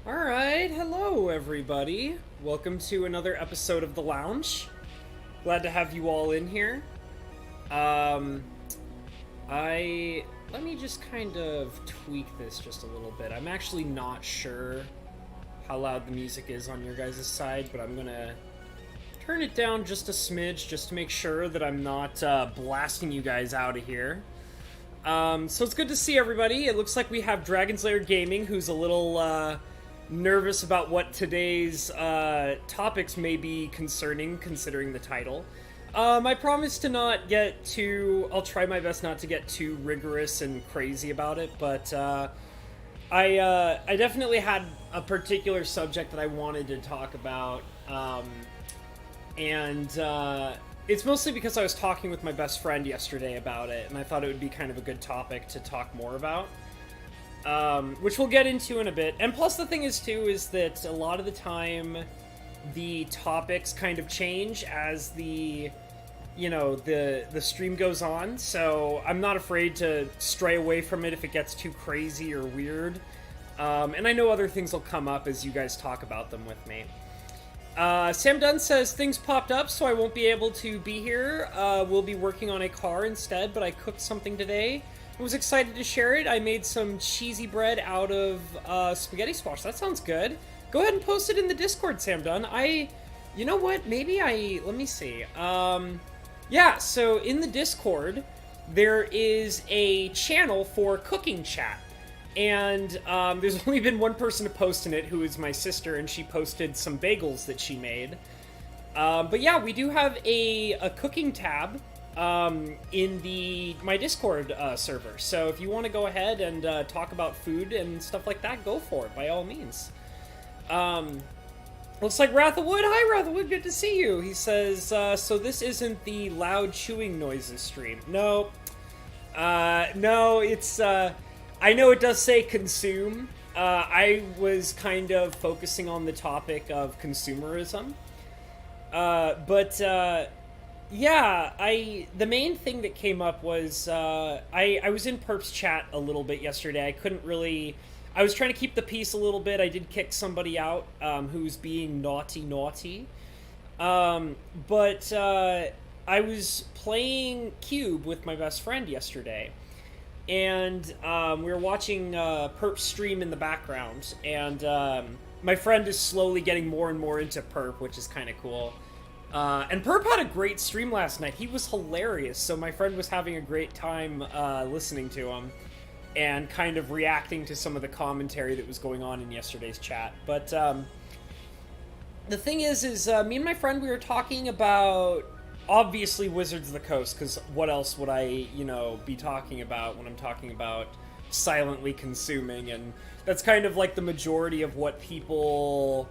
Alright, hello everybody. Welcome to another episode of The Lounge. Glad to have you all in here. Let me just kind of tweak this just a little bit. I'm actually not sure how loud the music is on your guys' side, but I'm gonna turn it down just a smidge just to make sure that I'm not blasting you guys out of here. So it's good to see everybody. It looks like we have Dragon's Lair Gaming, who's a little nervous about what today's topics may be considering the title. I promise to not get too... I'll try my best not to get too rigorous and crazy about it, but I definitely had a particular subject that I wanted to talk about, and it's mostly because I was talking with my best friend yesterday about it, and I thought it would be kind of a good topic to talk more about. Which we'll get into in a bit. And plus the thing is, too, is that a lot of the time the topics kind of change as the stream goes on. So I'm not afraid to stray away from it if it gets too crazy or weird. And I know other things will come up as you guys talk about them with me. Sam Dunn says, things popped up, so I won't be able to be here. We'll be working on a car instead, but I cooked something today. I was excited to share it. I made some cheesy bread out of spaghetti squash. That sounds good. Go ahead and post it in the Discord, Sam Dunn. You know what? Let me see. Yeah, so in the Discord, there is a channel for cooking chat. And there's only been one person to post in it, who is my sister, and she posted some bagels that she made. But yeah, we do have a cooking tab in my Discord server. So if you want to go ahead and talk about food and stuff like that, go for it, by all means. Looks like Wrath of Wood. Hi, Wrath of Wood. Good to see you. He says, so this isn't the loud chewing noises stream. No. No, it's... I know it does say consume. I was kind of focusing on the topic of consumerism. Yeah, the main thing that came up was, I was in Perp's chat a little bit yesterday. I was trying to keep the peace a little bit. I did kick somebody out, who's being naughty. I was playing Cube with my best friend yesterday. And, we were watching, Perp's stream in the background. And, my friend is slowly getting more and more into Perp, which is kind of cool. And Perp had a great stream last night. He was hilarious, so my friend was having a great time listening to him and kind of reacting to some of the commentary that was going on in yesterday's chat. But the thing is me and my friend, we were talking about, obviously, Wizards of the Coast, because what else would I, be talking about when I'm talking about silently consuming? And that's kind of like the majority of what people...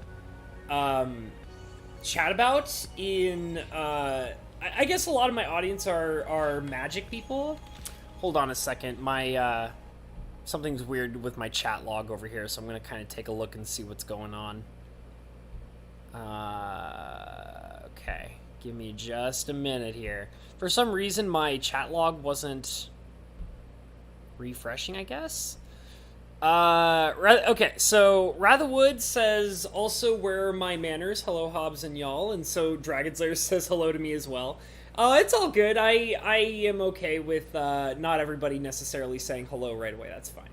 chat about in I guess a lot of my audience are Magic people. Hold on a second, my something's weird with my chat log over here, so I'm gonna kind of take a look and see what's going on. Okay, give me just a minute here. For some reason my chat log wasn't refreshing, I guess. Okay, so Ratherwood says, also, where are my manners? Hello, Hobbs and y'all. And so Dragon's Lair says hello to me as well. It's all good. I am okay with not everybody necessarily saying hello right away. That's fine.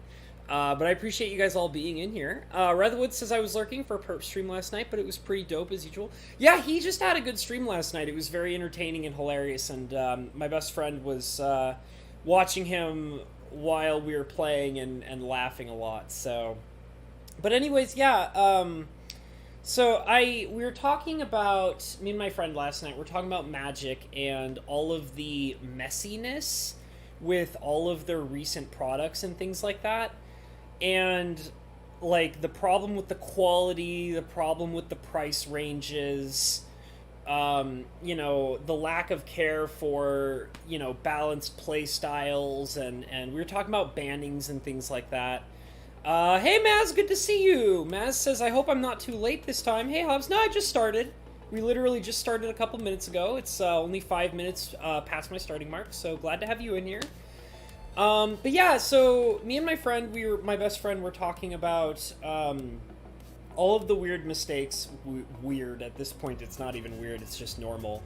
But I appreciate you guys all being in here. Ratherwood says, I was lurking for a Perp stream last night, but it was pretty dope as usual. Yeah, he just had a good stream last night. It was very entertaining and hilarious, and my best friend was watching him while we were playing and laughing a lot. So, but anyways, yeah, we were talking about, me and my friend last night, we're talking about Magic and all of the messiness with all of their recent products and things like that, and like the problem with the quality, the problem with the price ranges, the lack of care for, balanced play styles, and we were talking about bannings and things like that. Hey, Maz, good to see you. Maz says, I hope I'm not too late this time. Hey, Hobbs, no, I just started. We literally just started a couple minutes ago. It's only 5 minutes past my starting mark, so glad to have you in here. But yeah, so me and my friend, my best friend, were talking about all of the weird mistakes, weird, at this point it's not even weird, it's just normal.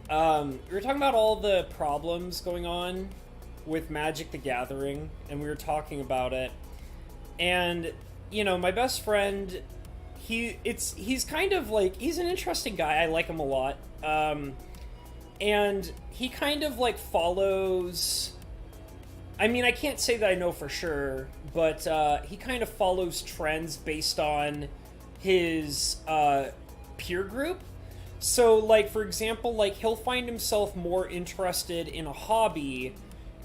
We were talking about all the problems going on with Magic the Gathering, and we were talking about it. And, you know, my best friend, he's kind of like, he's an interesting guy, I like him a lot. And he kind of like follows, I mean, I can't say that I know for sure, but he kind of follows trends based on his peer group. So, like, for example, like, he'll find himself more interested in a hobby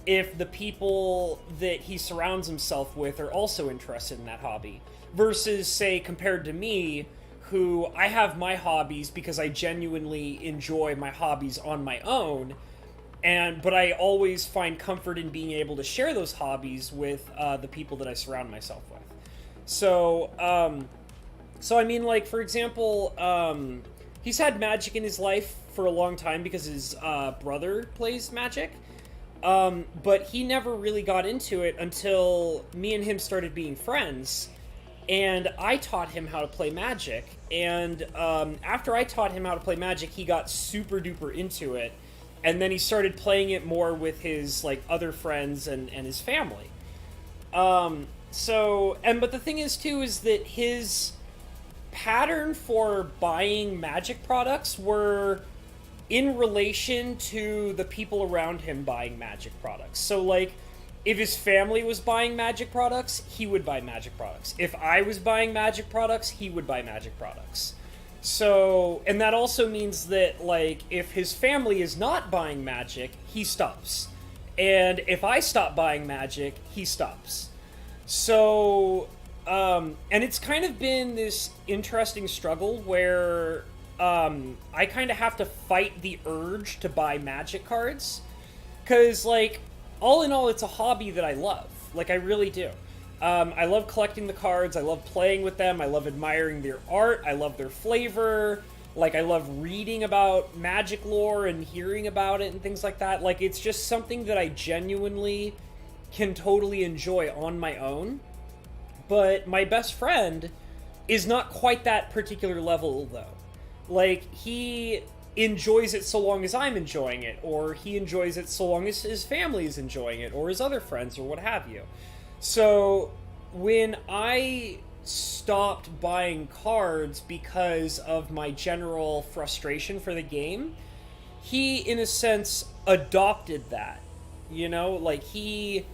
if the people that he surrounds himself with are also interested in that hobby. Versus, say, compared to me, who I have my hobbies because I genuinely enjoy my hobbies on my own, but I always find comfort in being able to share those hobbies with the people that I surround myself with. So I mean, like, for example, he's had Magic in his life for a long time because his brother plays Magic, but he never really got into it until me and him started being friends, and I taught him how to play Magic, and after I taught him how to play Magic, he got super duper into it, and then he started playing it more with his, like, other friends and his family. But the thing is, too, is that his pattern for buying Magic products were in relation to the people around him buying Magic products. So, like, if his family was buying Magic products, he would buy Magic products. If I was buying Magic products, he would buy Magic products. So, and that also means that, like, if his family is not buying Magic, he stops. And if I stop buying Magic, he stops. So, and it's kind of been this interesting struggle where I kind of have to fight the urge to buy Magic cards. Because, like, all in all, it's a hobby that I love. Like, I really do. I love collecting the cards, I love playing with them, I love admiring their art, I love their flavor, like, I love reading about Magic lore and hearing about it and things like that. Like, it's just something that I genuinely can totally enjoy on my own. But my best friend is not quite that particular level, though. Like, he enjoys it so long as I'm enjoying it, or he enjoys it so long as his family is enjoying it, or his other friends, or what have you. So, when I stopped buying cards because of my general frustration for the game, he, in a sense, adopted that. You know? Like, he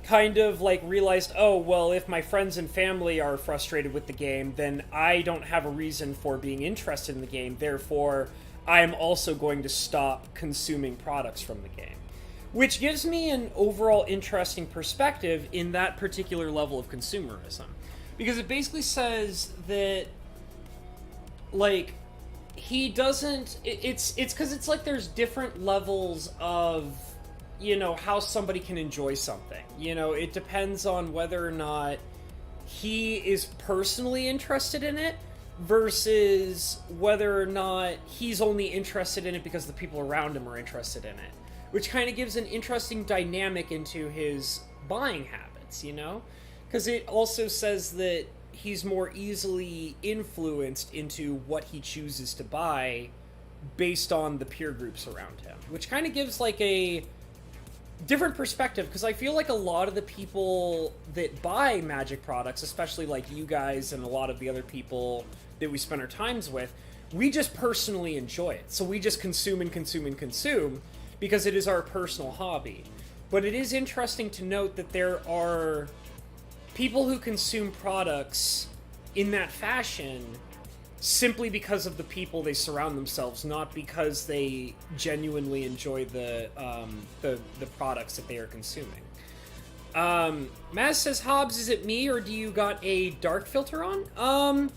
kind of, like, realized, oh, well, if my friends and family are frustrated with the game, then I don't have a reason for being interested in the game, therefore, I'm also going to stop consuming products from the game. Which gives me an overall interesting perspective in that particular level of consumerism. Because it basically says that, like, he doesn't... It's because it's like there's different levels of, you know, how somebody can enjoy something. You know, it depends on whether or not he is personally interested in it versus whether or not he's only interested in it because the people around him are interested in it. Which kind of gives an interesting dynamic into his buying habits, you know? Because it also says that he's more easily influenced into what he chooses to buy based on the peer groups around him. Which kind of gives, like, a different perspective, because I feel like a lot of the people that buy Magic products, especially like you guys and a lot of the other people that we spend our times with, we just personally enjoy it. So we just consume and consume and consume, because it is our personal hobby. But it is interesting to note that there are people who consume products in that fashion simply because of the people they surround themselves, not because they genuinely enjoy the products that they are consuming. Maz says, Hobbs, is it me, or do you got a dark filter on? I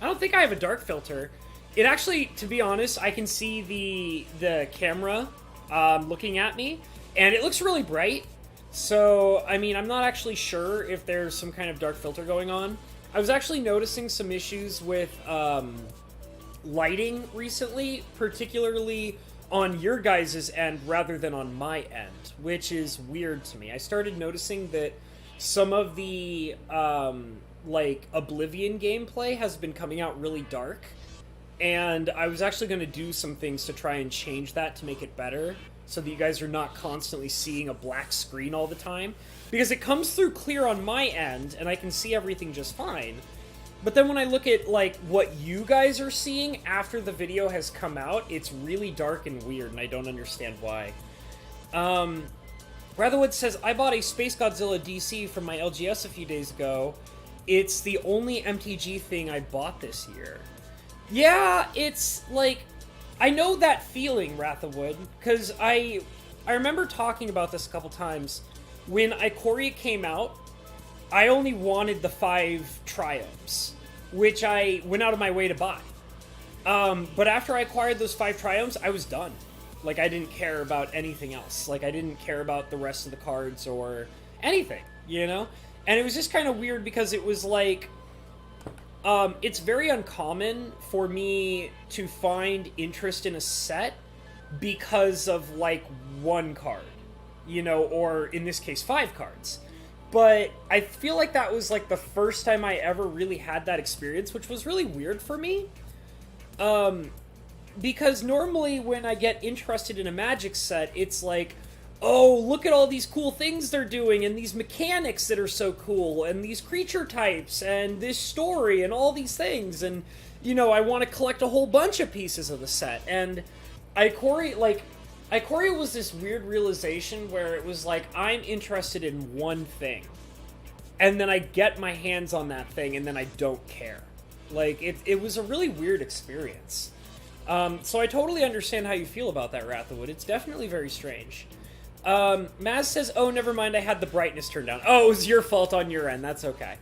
don't think I have a dark filter. It actually, to be honest, I can see the camera looking at me, and it looks really bright. So, I mean, I'm not actually sure if there's some kind of dark filter going on. I was actually noticing some issues with lighting recently, particularly on your guys' end rather than on my end, which is weird to me. I started noticing that some of the like, Oblivion gameplay has been coming out really dark. And I was actually going to do some things to try and change that to make it better, so that you guys are not constantly seeing a black screen all the time. Because it comes through clear on my end, and I can see everything just fine. But then when I look at, like, what you guys are seeing after the video has come out, it's really dark and weird, and I don't understand why. Brotherwood says, I bought a Space Godzilla DC from my LGS a few days ago. It's the only MTG thing I bought this year. Yeah, it's, like, I know that feeling, Wrathwood, because I remember talking about this a couple times. When Ikoria came out, I only wanted the 5 Triomes, which I went out of my way to buy. But after I acquired those 5 Triomes, I was done. Like, I didn't care about anything else. Like, I didn't care about the rest of the cards or anything, you know? And it was just kind of weird because it was like... it's very uncommon for me to find interest in a set because of, like, 1 card. You know, or in this case, 5 cards. But I feel like that was, like, the first time I ever really had that experience, which was really weird for me. Because normally when I get interested in a Magic set, it's like, oh, look at all these cool things they're doing, and these mechanics that are so cool, and these creature types, and this story, and all these things, and, you know, I want to collect a whole bunch of pieces of the set, and Ikoria was this weird realization where it was like, I'm interested in one thing, and then I get my hands on that thing, and then I don't care. Like, it was a really weird experience. So I totally understand how you feel about that, Wrathwood. It's definitely very strange. Maz says, oh, never mind, I had the brightness turned down. Oh, it was your fault on your end. That's okay.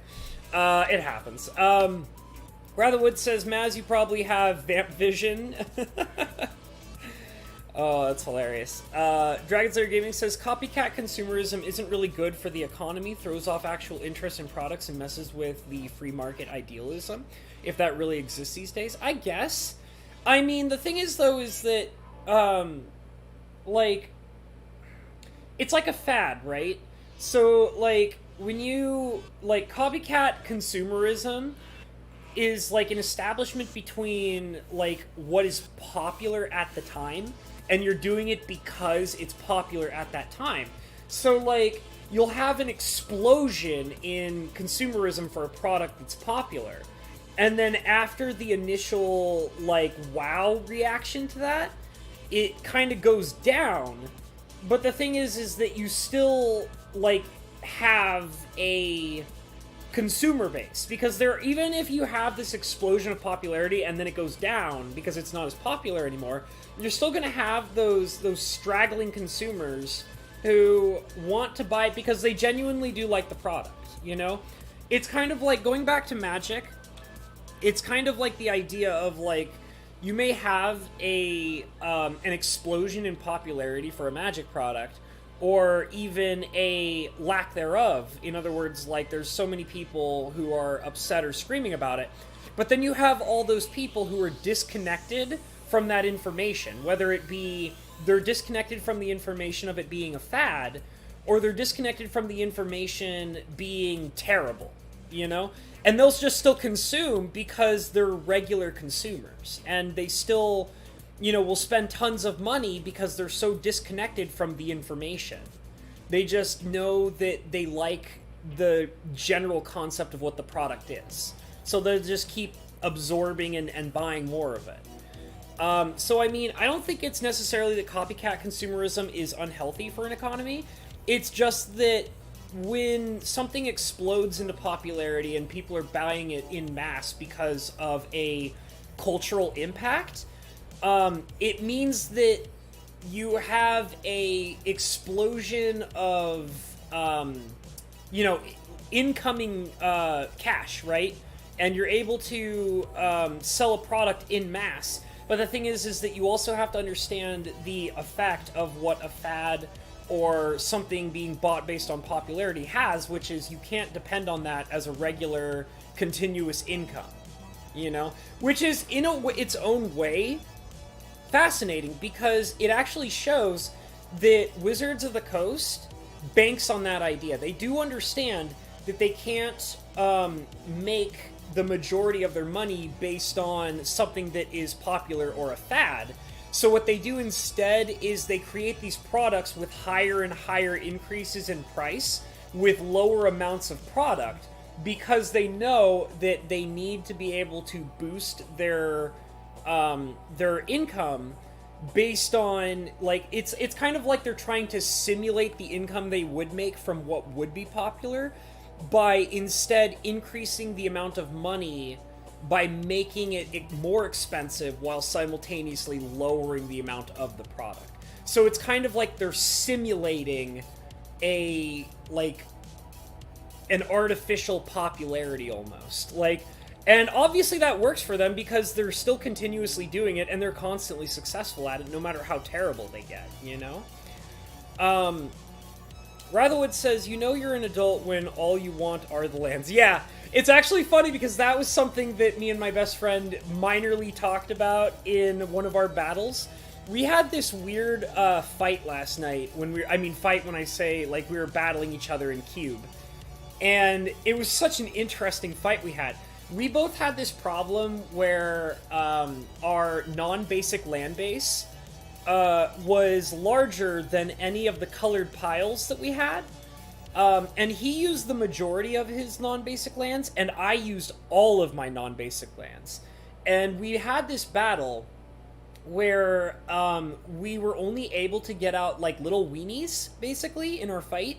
It happens. Wrathwood says, Maz, you probably have vamp vision. Oh, that's hilarious. Dragon Slayer Gaming says, copycat consumerism isn't really good for the economy, throws off actual interest in products, and messes with the free market idealism, if that really exists these days. I guess. I mean, the thing is, though, is that, like, it's like a fad, right? So, like, when you, like, copycat consumerism is, like, an establishment between, like, what is popular at the time, and you're doing it because it's popular at that time. So, like, you'll have an explosion in consumerism for a product that's popular. And then after the initial, like, wow reaction to that, it kind of goes down. But the thing is that you still, like, have a consumer base. Because even if you have this explosion of popularity and then it goes down because it's not as popular anymore, you're still going to have those straggling consumers who want to buy it because they genuinely do like the product, you know? It's kind of like, going back to Magic, it's kind of like the idea of, like, you may have an explosion in popularity for a Magic product, or even a lack thereof. In other words, like, there's so many people who are upset or screaming about it, but then you have all those people who are disconnected from that information, whether it be they're disconnected from the information of it being a fad, or they're disconnected from the information being terrible, you know? And they'll just still consume because they're regular consumers. And they still, you know, will spend tons of money because they're so disconnected from the information. They just know that they like the general concept of what the product is. So they'll just keep absorbing and buying more of it. So, I mean, I don't think it's necessarily that copycat consumerism is unhealthy for an economy. It's just that when something explodes into popularity and people are buying it in mass because of a cultural impact, it means that you have a explosion of, you know, incoming cash, right? And you're able to sell a product in mass. But the thing is that you also have to understand the effect of what a fad or something being bought based on popularity has, which is you can't depend on that as a regular, continuous income, you know? Which is, in its own way, fascinating, because it actually shows that Wizards of the Coast banks on that idea. They do understand that they can't make the majority of their money based on something that is popular or a fad. So what they do instead is they create these products with higher and higher increases in price with lower amounts of product, because they know that they need to be able to boost their income based on, like, it's kind of like they're trying to simulate the income they would make from what would be popular by instead increasing the amount of money by making it more expensive while simultaneously lowering the amount of the product. So it's kind of like they're simulating an artificial popularity almost. Like, and obviously that works for them because they're still continuously doing it and they're constantly successful at it no matter how terrible they get, you know? Ratherwood says, you know you're an adult when all you want are the lands. Yeah, it's actually funny because that was something that me and my best friend minorly talked about in one of our battles. We had this weird fight last night fight when I say, like, we were battling each other in Cube. And it was such an interesting fight we had. We both had this problem where our non-basic land base was larger than any of the colored piles that we had. And he used the majority of his non-basic lands, and I used all of my non-basic lands. And we had this battle where we were only able to get out, like, little weenies, basically, in our fight.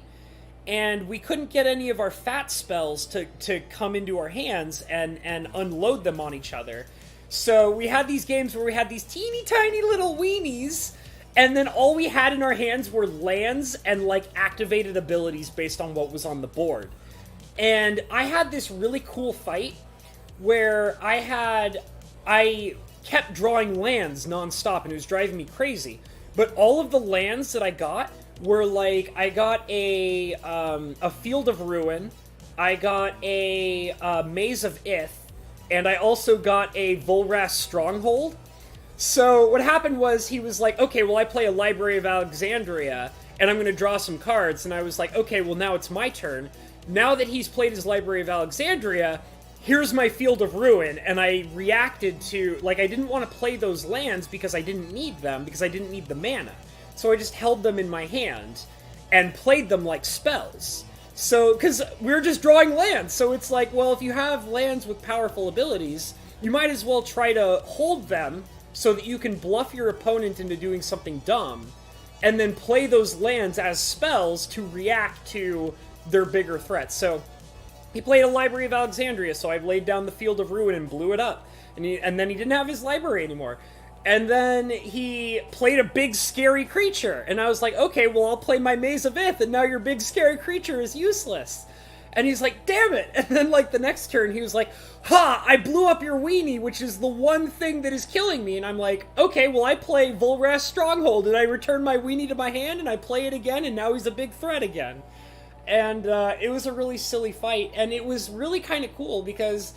And we couldn't get any of our fat spells to come into our hands and unload them on each other. So we had these games where we had these teeny tiny little weenies, and then all we had in our hands were lands and, like, activated abilities based on what was on the board. And I had this really cool fight where I kept drawing lands nonstop, and it was driving me crazy. But all of the lands that I got were, like, I got a Field of Ruin, I got a Maze of Ith, and I also got a Volras Stronghold. So what happened was he was like, okay, well, I play a Library of Alexandria, and I'm going to draw some cards. And I was like, okay, well, now it's my turn. Now that he's played his Library of Alexandria, here's my Field of Ruin. And I reacted to, like, I didn't want to play those lands because I didn't need them, because I didn't need the mana. So I just held them in my hand and played them like spells. So, because we were just drawing lands. So it's like, well, if you have lands with powerful abilities, you might as well try to hold them so that you can bluff your opponent into doing something dumb, and then play those lands as spells to react to their bigger threats. So he played a Library of Alexandria, so I laid down the Field of Ruin and blew it up. And then he didn't have his library anymore. And then he played a big, scary creature. And I was like, okay, well, I'll play my Maze of Ith, and now your big, scary creature is useless. And he's like, damn it! And then, like, the next turn, he was like, ha! I blew up your weenie, which is the one thing that is killing me. And I'm like, okay, well, I play Volras Stronghold, and I return my weenie to my hand, and I play it again, and now he's a big threat again. And it was a really silly fight, and it was really kind of cool, because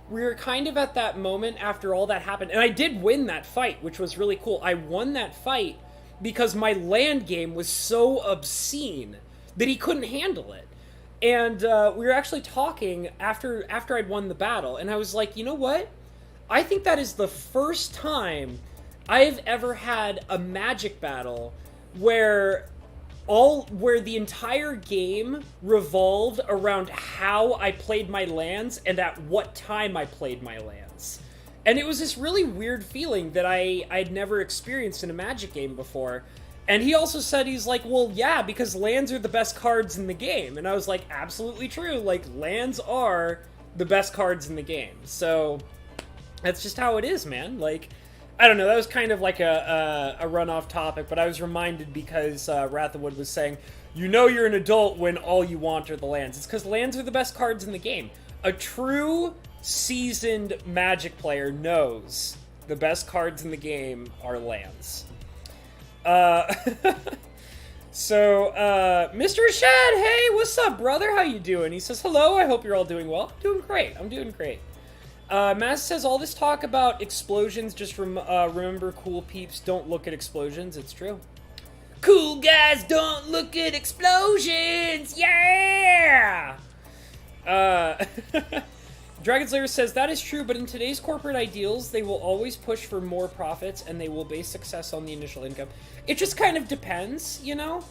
we were kind of at that moment after all that happened. And I did win that fight, which was really cool. I won that fight because my land game was so obscene that he couldn't handle it. And we were actually talking after I'd won the battle, and I was like, you know what? I think that is the first time I've ever had a Magic battle where the entire game revolved around how I played my lands and at what time I played my lands. And it was this really weird feeling that I'd never experienced in a Magic game before. And he also said, he's like, well, yeah, because lands are the best cards in the game. And I was like, absolutely true. Like, lands are the best cards in the game. So that's just how it is, man. Like, I don't know, that was kind of like a run-off topic, but I was reminded because Rathawood was saying, you know you're an adult when all you want are the lands. It's because lands are the best cards in the game. A true, seasoned Magic player knows the best cards in the game are lands. So, Mr. Shad, hey, what's up, brother? How you doing? He says, hello, I hope you're all doing well. Doing great, I'm doing great. Maz says, all this talk about explosions, just remember, cool peeps don't look at explosions. It's true. Cool guys don't look at explosions! Yeah! Uh, Dragon Slayer says, that is true, but in today's corporate ideals, they will always push for more profits and they will base success on the initial income. It just kind of depends, you know?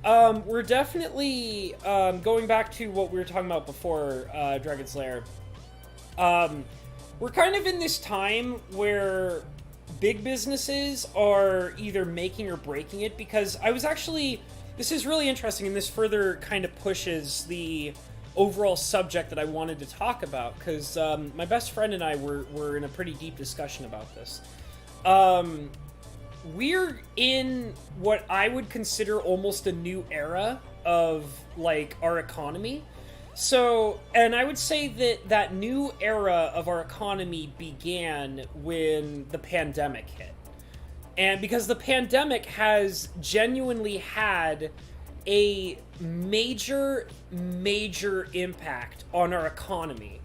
We're definitely, going back to what we were talking about before, Dragon Slayer. We're kind of in this time where big businesses are either making or breaking it, because I was actually, this is really interesting, and this further kind of pushes the overall subject that I wanted to talk about, because my best friend and I were in a pretty deep discussion about this. We're in what I would consider almost a new era of, like, our economy. So, and I would say that that new era of our economy began when the pandemic hit. And because the pandemic has genuinely had a major impact on our economy.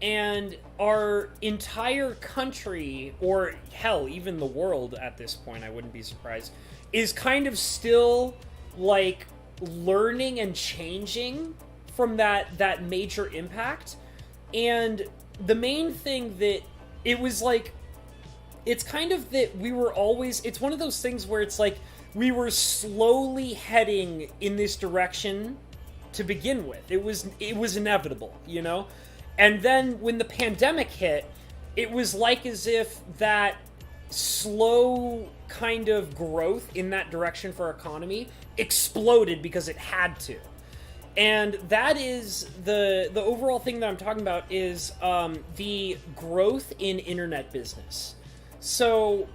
And our entire country, or hell, even the world at this point, I wouldn't be surprised, is kind of still, like, learning and changing from that major impact. And the main thing that it was like, it's kind of that we were always, it's one of those things where it's like, we were slowly heading in this direction to begin with. It was inevitable, you know? And then when the pandemic hit, it was like as if that slow kind of growth in that direction for our economy exploded because it had to. And that is the overall thing that I'm talking about is the growth in internet business. So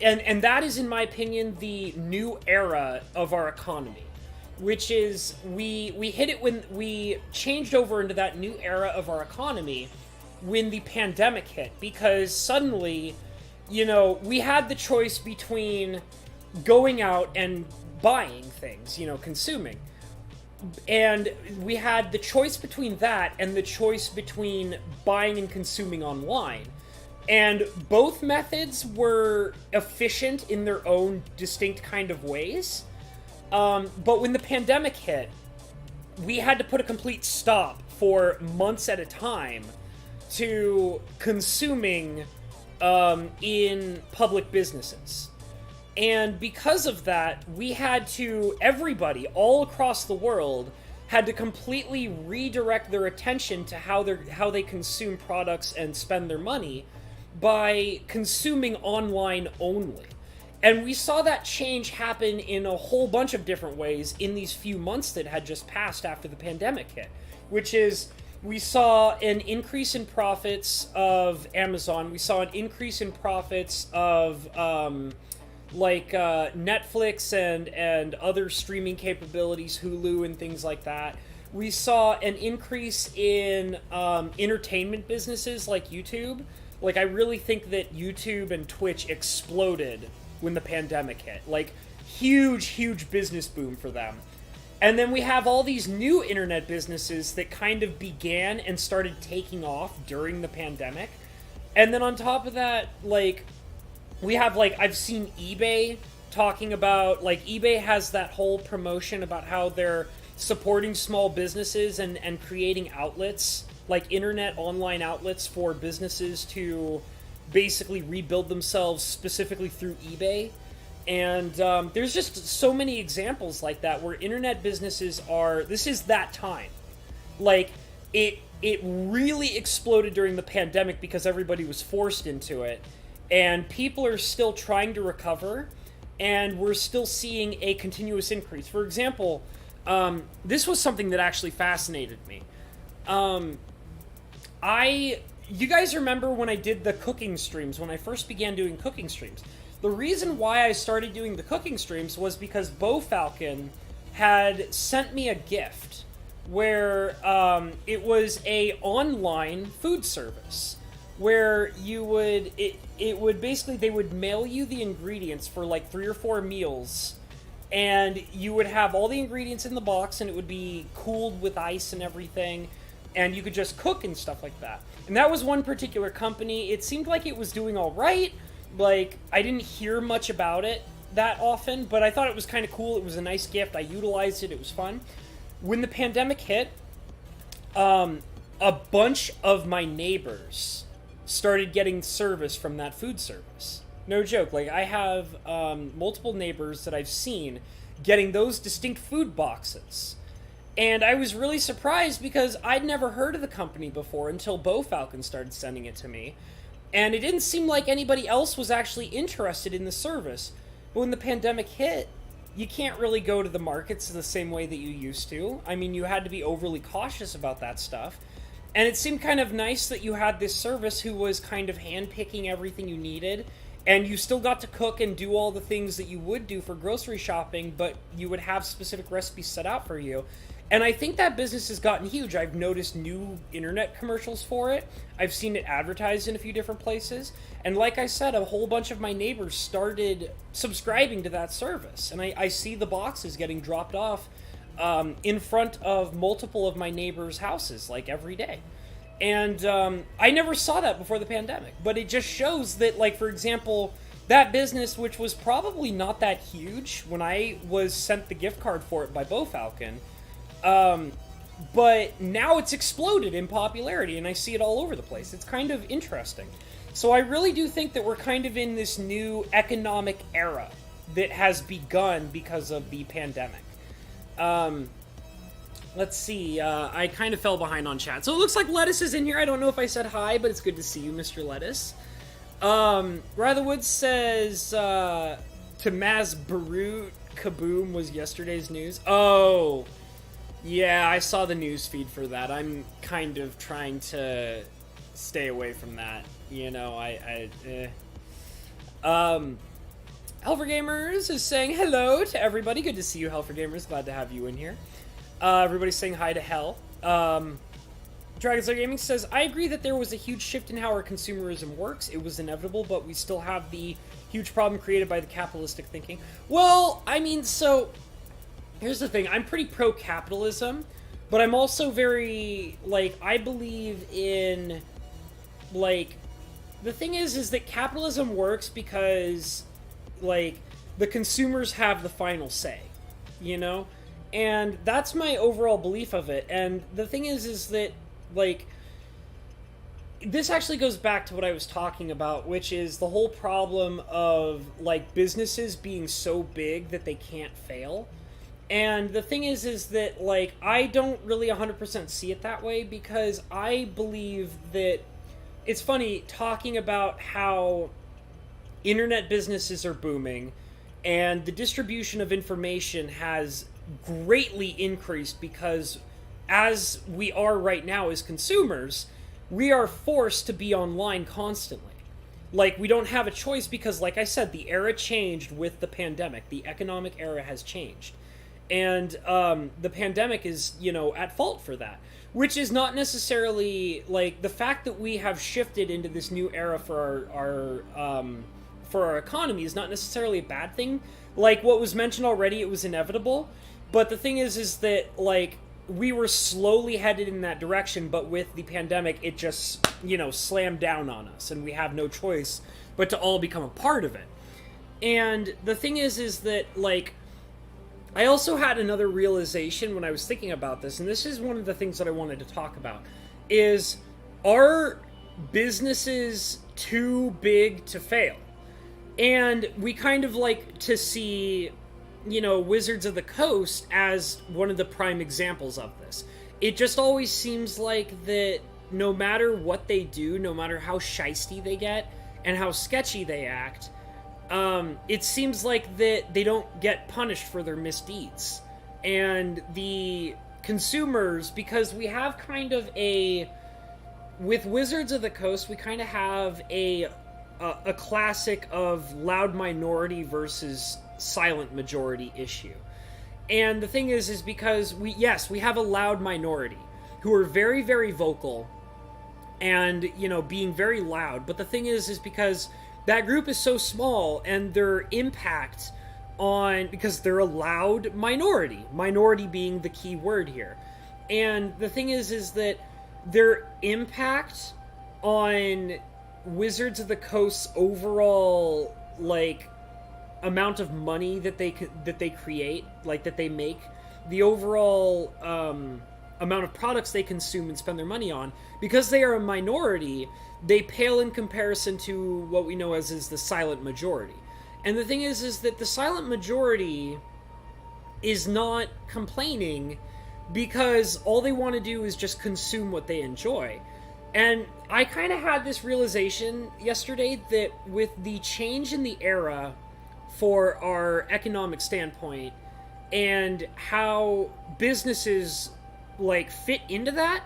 and that is, in my opinion, the new era of our economy, which is we hit it when we changed over into that new era of our economy when the pandemic hit, because suddenly, you know, we had the choice between going out and buying things, you know, consuming. And we had the choice between that and the choice between buying and consuming online. And both methods were efficient in their own distinct kind of ways. But when the pandemic hit, we had to put a complete stop for months at a time to consuming in public businesses. And because of that, we had to, everybody all across the world had to completely redirect their attention to how they consume products and spend their money by consuming online only. And we saw that change happen in a whole bunch of different ways in these few months that had just passed after the pandemic hit, which is, we saw an increase in profits of Amazon, we saw an increase in profits of Netflix and other streaming capabilities, Hulu and things like that. We saw an increase in entertainment businesses like YouTube. Like, I really think that YouTube and Twitch exploded when the pandemic hit. Like, huge business boom for them. And then we have all these new internet businesses that kind of began and started taking off during the pandemic. And then on top of that, like, we have, like, I've seen eBay talking about, like, eBay has that whole promotion about how they're supporting small businesses and creating outlets, like internet online outlets for businesses to basically rebuild themselves specifically through eBay. And there's just so many examples like that where internet businesses are, this is that time. Like, it really exploded during the pandemic because everybody was forced into it. And people are still trying to recover, and we're still seeing a continuous increase. For example, this was something that actually fascinated me. You guys remember when I did the cooking streams, when I first began doing cooking streams? The reason why I started doing the cooking streams was because Bo Falcon had sent me a gift where it was a online food service where you would, it would basically, they would mail you the ingredients for like 3 or 4 meals, and you would have all the ingredients in the box, and it would be cooled with ice and everything, and you could just cook and stuff like that. And that was one particular company. It seemed like it was doing all right. Like, I didn't hear much about it that often, but I thought it was kind of cool. It was a nice gift. I utilized it. It was fun. When the pandemic hit, a bunch of my neighbors started getting service from that food service. No joke. Like, I have multiple neighbors that I've seen getting those distinct food boxes. And I was really surprised because I'd never heard of the company before until Bo Falcon started sending it to me. And it didn't seem like anybody else was actually interested in the service. But when the pandemic hit, you can't really go to the markets the same way that you used to. I mean, you had to be overly cautious about that stuff. And it seemed kind of nice that you had this service who was kind of handpicking everything you needed. And you still got to cook and do all the things that you would do for grocery shopping, but you would have specific recipes set out for you. And I think that business has gotten huge. I've noticed new internet commercials for it. I've seen it advertised in a few different places. And like I said, a whole bunch of my neighbors started subscribing to that service. And I see the boxes getting dropped off in front of multiple of my neighbors' houses, like, every day. And I never saw that before the pandemic. But it just shows that, like, for example, that business, which was probably not that huge when I was sent the gift card for it by Bo Falcon, but now it's exploded in popularity, and I see it all over the place. It's kind of interesting. So I really do think that we're kind of in this new economic era that has begun because of the pandemic. Let's see. I kind of fell behind on chat. So it looks like Lettuce is in here. I don't know if I said hi, but it's good to see you, Mr. Lettuce. Ratherwood says, to Maz Barut, Kaboom was yesterday's news. Oh, yeah, I saw the news feed for that. I'm kind of trying to stay away from that. You know, Helfer Gamers is saying hello to everybody. Good to see you, Helfer Gamers. Glad to have you in here. Everybody's saying hi to Hell. Dragonslayer Gaming says, I agree that there was a huge shift in how our consumerism works. It was inevitable, but we still have the huge problem created by the capitalistic thinking. Well, I mean, so here's the thing. I'm pretty pro-capitalism, but I'm also very, like, I believe in, like, the thing is that capitalism works because, like, the consumers have the final say, you know? And that's my overall belief of it. And the thing is that, like, this actually goes back to what I was talking about, which is the whole problem of, like, businesses being so big that they can't fail. And the thing is that, like, I don't really 100% see it that way, because I believe that it's funny talking about how internet businesses are booming and the distribution of information has greatly increased, because as we are right now as consumers, we are forced to be online constantly. Like, we don't have a choice because, like I said, the era changed with the pandemic. The economic era has changed. And the pandemic is, you know, at fault for that. Which is not necessarily, like, the fact that we have shifted into this new era for our economy is not necessarily a bad thing. Like what was mentioned already, it was inevitable. But the thing is that, like, we were slowly headed in that direction, but with the pandemic, it just, you know, slammed down on us, and we have no choice but to all become a part of it. And the thing is that, like, I also had another realization when I was thinking about this, and this is one of the things that I wanted to talk about, is, are businesses too big to fail? And we kind of like to see, you know, Wizards of the Coast as one of the prime examples of this. It just always seems like that no matter what they do, no matter how shisty they get and how sketchy they act, it seems like that they don't get punished for their misdeeds. And the consumers, because we have kind of with Wizards of the Coast, we kind of have a classic of loud minority versus silent majority issue. And the thing is because we have a loud minority who are very, very vocal and, you know, being very loud. But the thing is because that group is so small, and their impact because they're a loud minority being the key word here. And the thing is that their impact on Wizards of the Coast's overall, like, amount of money that they create, like, that they make, the overall amount of products they consume and spend their money on, because they are a minority, they pale in comparison to what we know as is the silent majority. And the thing is that the silent majority is not complaining because all they want to do is just consume what they enjoy. And I kind of had this realization yesterday that with the change in the era for our economic standpoint and how businesses like fit into that,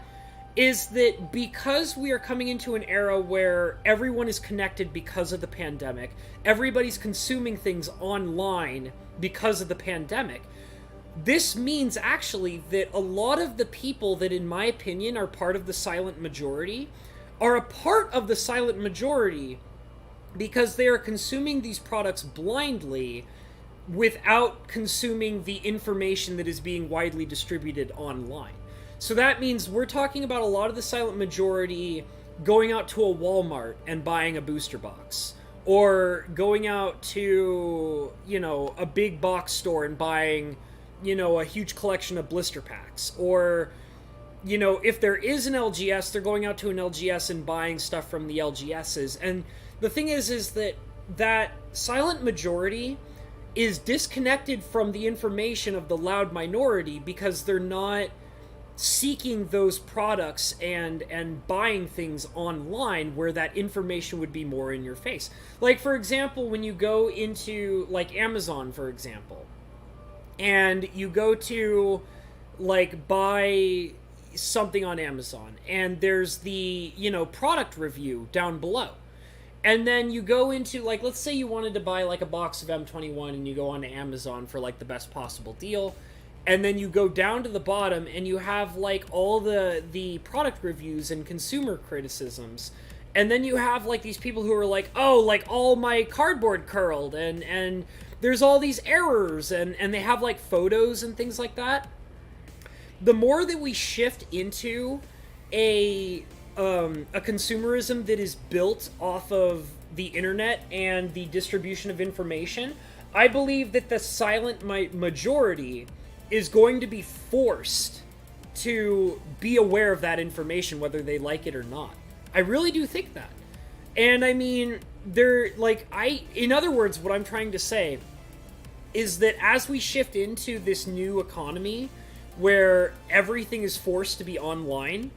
is that because we are coming into an era where everyone is connected because of the pandemic, everybody's consuming things online because of the pandemic, this means actually that a lot of the people that, in my opinion, are part of the silent majority are a part of the silent majority because they are consuming these products blindly without consuming the information that is being widely distributed online. So that means we're talking about a lot of the silent majority going out to a Walmart and buying a booster box, or going out to, a big box store and buying, a huge collection of blister packs, or, if there is an LGS, they're going out to an LGS and buying stuff from the LGSs. And the thing is that silent majority is disconnected from the information of the loud minority because they're not seeking those products and buying things online where that information would be more in your face. Like, for example, when you go into, like, Amazon, for example, and you go to, like, buy something on Amazon, and there's the, product review down below. And then you go into, like, let's say you wanted to buy, like, a box of M21, and you go on to Amazon for, like, the best possible deal. And then you go down to the bottom and you have, like, all the product reviews and consumer criticisms. And then you have, like, these people who are like, oh, like, all my cardboard curled and there's all these errors, and they have, like, photos and things like that. The more that we shift into a consumerism that is built off of the internet and the distribution of information, I believe that the silent majority is going to be forced to be aware of that information, whether they like it or not. I really do think that. And I mean, in other words, what I'm trying to say is that as we shift into this new economy where everything is forced to be online,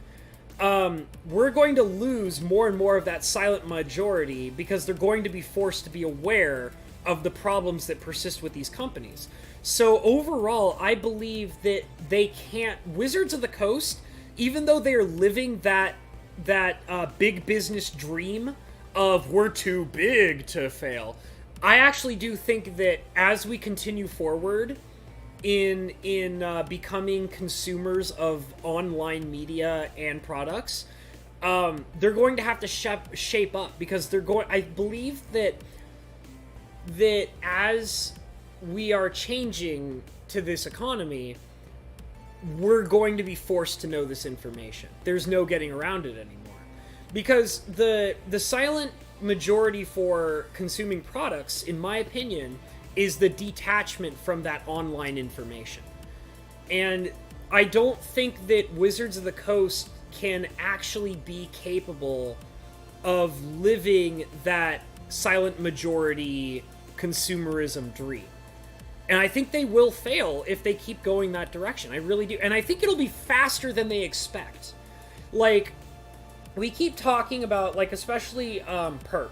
we're going to lose more and more of that silent majority because they're going to be forced to be aware of the problems that persist with these companies. So overall, I believe that they can't... Wizards of the Coast, even though they're living that big business dream of we're too big to fail, I actually do think that as we continue forward in becoming consumers of online media and products, they're going to have to shape up, because I believe that as we are changing to this economy, we're going to be forced to know this information. There's no getting around it anymore. Because the silent majority for consuming products, in my opinion, is the detachment from that online information. And I don't think that Wizards of the Coast can actually be capable of living that silent majority consumerism dream. And I think they will fail if they keep going that direction. I really do. And I think it'll be faster than they expect. Like, we keep talking about, like, especially Perp,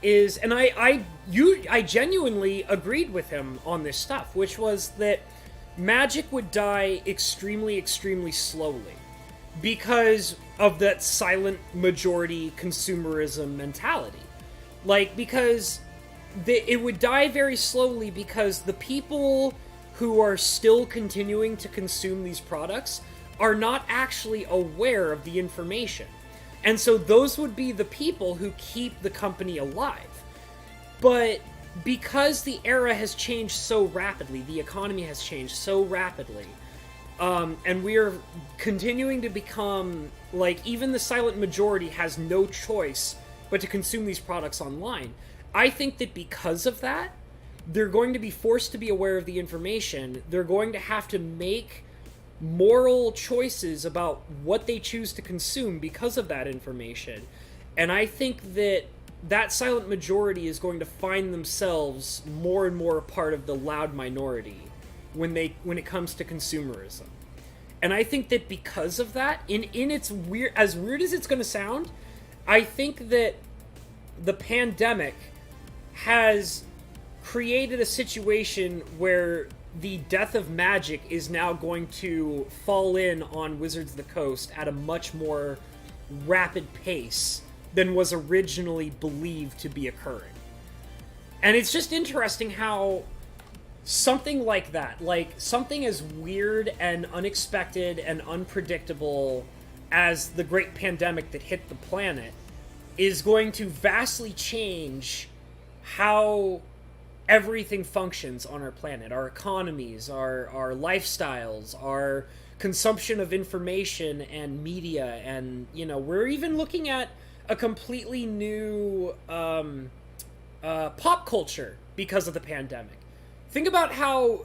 and I genuinely agreed with him on this stuff, which was that Magic would die extremely, extremely slowly because of that silent majority consumerism mentality. Like, because it would die very slowly because the people who are still continuing to consume these products are not actually aware of the information. And so those would be the people who keep the company alive. But because the era has changed so rapidly, the economy has changed so rapidly, and we are continuing to become, like, even the silent majority has no choice but to consume these products online. I think that because of that, they're going to be forced to be aware of the information. They're going to have to make moral choices about what they choose to consume because of that information. And I think that that silent majority is going to find themselves more and more a part of the loud minority when it comes to consumerism. And I think that because of that, in its weird, as weird as it's going to sound, I think that the pandemic has created a situation where the death of magic is now going to fall in on Wizards of the Coast at a much more rapid pace than was originally believed to be occurring. And it's just interesting how something like that, like something as weird and unexpected and unpredictable as the great pandemic that hit the planet, is going to vastly change how everything functions on our planet. Our economies, our lifestyles, our consumption of information and media, and, you know, we're even looking at a completely new pop culture because of the pandemic. Think about how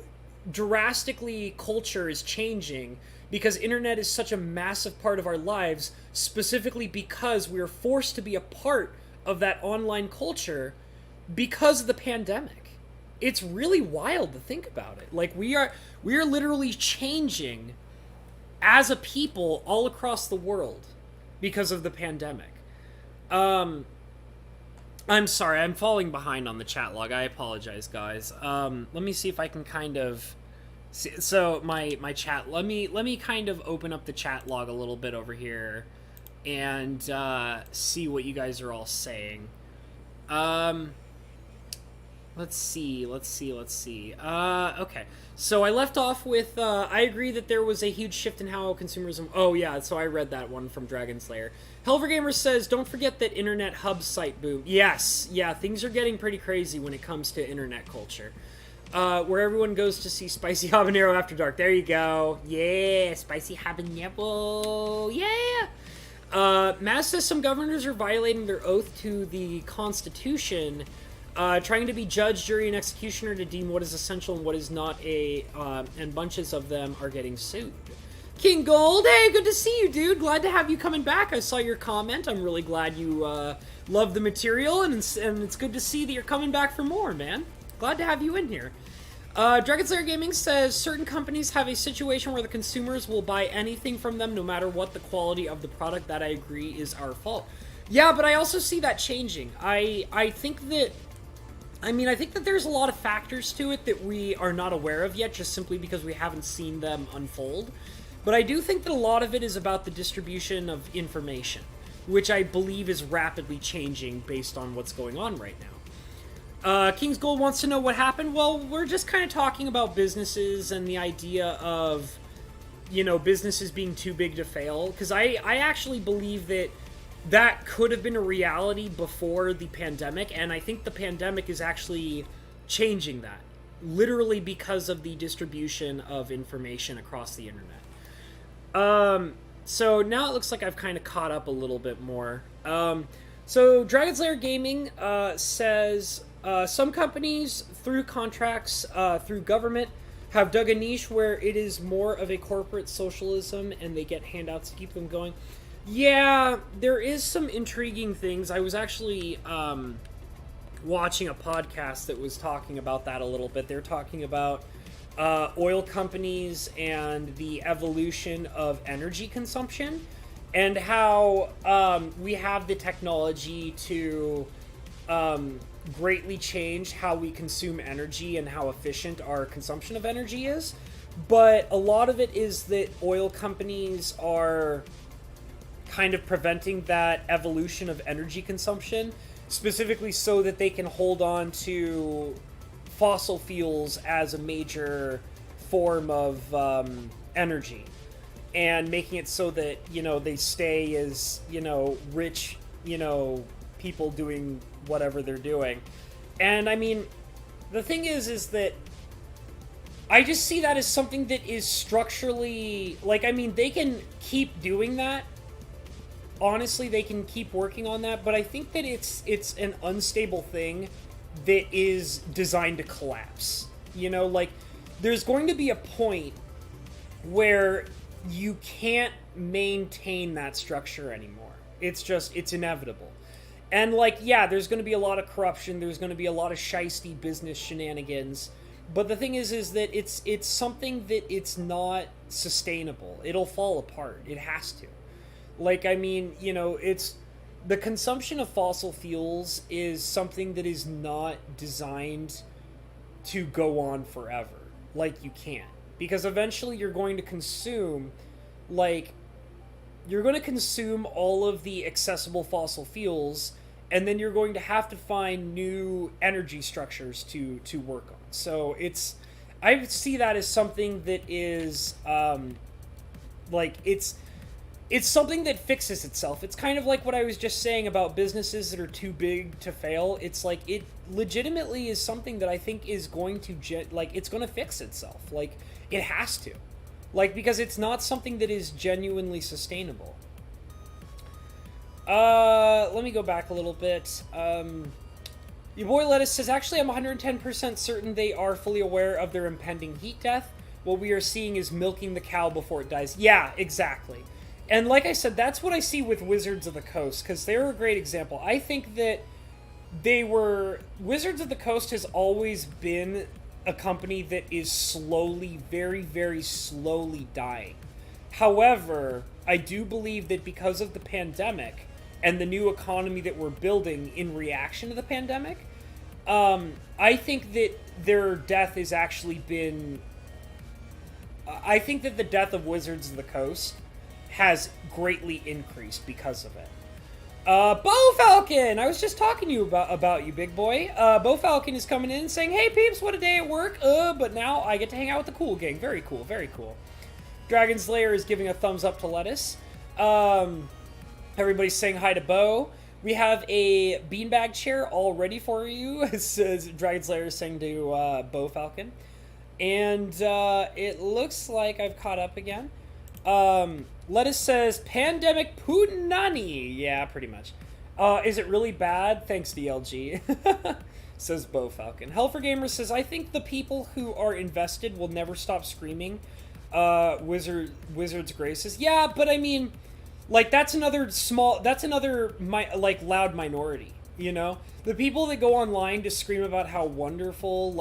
drastically culture is changing because internet is such a massive part of our lives, specifically because we are forced to be a part of that online culture because of the pandemic. It's really wild to think about it. Like, we are literally changing as a people all across the world because of the pandemic. I'm sorry, I'm falling behind on the chat log. I apologize, guys. Let me see if I can kind of see, so my chat. Let me kind of open up the chat log a little bit over here and see what you guys are all saying. Let's see. Okay. So I left off with, I agree that there was a huge shift in how consumerism... Oh, yeah, so I read that one from Dragon Slayer. Helvergamer says, don't forget that internet hub site boom. Yes, yeah, things are getting pretty crazy when it comes to internet culture. Where everyone goes to see Spicy Habanero After Dark. There you go. Yeah, Spicy Habanero. Yeah! Maz says some governors are violating their oath to the Constitution, trying to be judge, jury, and executioner to deem what is essential and what is not and bunches of them are getting sued. King Gold, hey, good to see you, dude. Glad to have you coming back. I saw your comment. I'm really glad you love the material, and it's good to see that you're coming back for more, man. Glad to have you in here. Dragon Slayer Gaming says, certain companies have a situation where the consumers will buy anything from them no matter what the quality of the product. That I agree is our fault. Yeah, but I also see that changing. I think that there's a lot of factors to it that we are not aware of yet, just simply because we haven't seen them unfold. But I do think that a lot of it is about the distribution of information, which I believe is rapidly changing based on what's going on right now. King's Gold wants to know what happened. Well, we're just kind of talking about businesses and the idea of, you know, businesses being too big to fail. Because I actually believe that could have been a reality before the pandemic, and I think the pandemic is actually changing that, literally because of the distribution of information across the internet. So now it looks like I've kind of caught up a little bit more. So Dragon Slayer Gaming says, some companies, through contracts, through government, have dug a niche where it is more of a corporate socialism and they get handouts to keep them going. Yeah, there is some intriguing things. I was actually watching a podcast that was talking about that a little bit. They're talking about oil companies and the evolution of energy consumption and how we have the technology to greatly change how we consume energy and how efficient our consumption of energy is. But a lot of it is that oil companies are kind of preventing that evolution of energy consumption, specifically so that they can hold on to fossil fuels as a major form of energy, and making it so that, you know, they stay as, you know, rich, you know, people doing whatever they're doing. And I mean, the thing is that I just see that as something that is structurally, like, I mean, they can keep doing that. Honestly, they can keep working on that, but I think that it's an unstable thing that is designed to collapse. You know, like, there's going to be a point where you can't maintain that structure anymore. It's inevitable. And, like, yeah, there's going to be a lot of corruption, there's going to be a lot of shisty business shenanigans, but the thing is that it's something that it's not sustainable. It'll fall apart. It has to. Like, I mean, it's... The consumption of fossil fuels is something that is not designed to go on forever. Like, you can't. Because eventually you're going to consume, you're going to consume all of the accessible fossil fuels, and then you're going to have to find new energy structures to work on. So I see that as something that is, it's something that fixes itself. It's kind of like what I was just saying about businesses that are too big to fail. It's like, it legitimately is something that I think is going to, it's going to fix itself. Like, it has to. Because it's not something that is genuinely sustainable. Let me go back a little bit. Your boy Lettuce says, actually, I'm 110% certain they are fully aware of their impending heat death. What we are seeing is milking the cow before it dies. Yeah, exactly. And like I said, that's what I see with Wizards of the Coast, because they're a great example. I think that Wizards of the Coast has always been a company that is slowly, very, very slowly dying. However, I do believe that because of the pandemic and the new economy that we're building in reaction to the pandemic, I think that their death has actually been... I think that the death of Wizards of the Coast has greatly increased because of it. Bo Falcon! I was just talking to you about you, big boy. Bo Falcon is coming in and saying, hey, peeps, what a day at work. But now I get to hang out with the cool gang. Very cool, very cool. Dragon Slayer is giving a thumbs up to Lettuce. Everybody's saying hi to Bo. We have a beanbag chair all ready for you, says Dragon Slayer is saying to Bo Falcon. And it looks like I've caught up again. Lettuce says, Pandemic Putinani. Yeah, pretty much. Is it really bad? Thanks, DLG. Says Bo Falcon. Helfer Gamer says, I think the people who are invested will never stop screaming Wizard's graces. Yeah, but I mean, that's another loud minority, The people that go online to scream about how wonderful,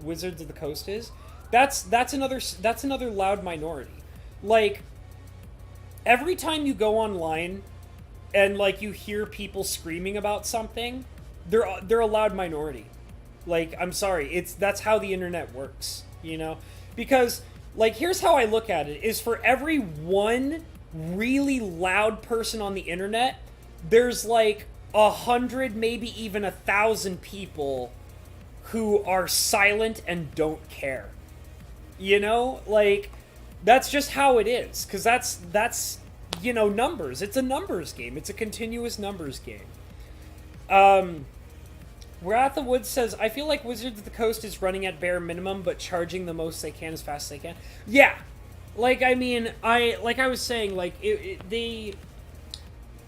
Wizards of the Coast is, that's another loud minority. Every time you go online and you hear people screaming about something, they're a loud minority. I'm sorry, that's how the internet works, Because here's how I look at it, is for every one really loud person on the internet, there's 100, maybe even 1,000 people who are silent and don't care. That's just how it is, because that's numbers. It's a numbers game. It's a continuous numbers game. We're at the Woods says, I feel like Wizards of the Coast is running at bare minimum, but charging the most they can as fast as they can. Yeah, I was saying,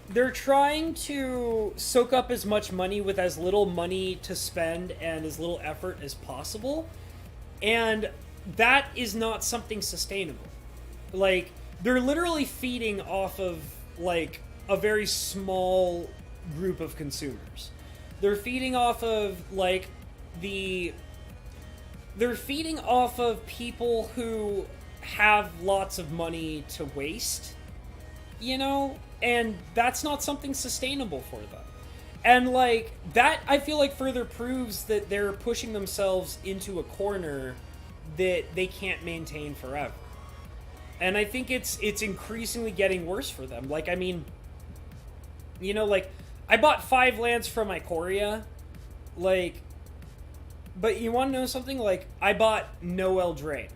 they're trying to soak up as much money with as little money to spend and as little effort as possible, and that is not something sustainable. They're literally feeding off of, a very small group of consumers. They're feeding off of, they're feeding off of people who have lots of money to waste, and that's not something sustainable for them. And, that, I feel further proves that they're pushing themselves into a corner that they can't maintain forever. And I think it's increasingly getting worse for them. I bought 5 lands from Ikoria, but you want to know something? I bought no Eldraine.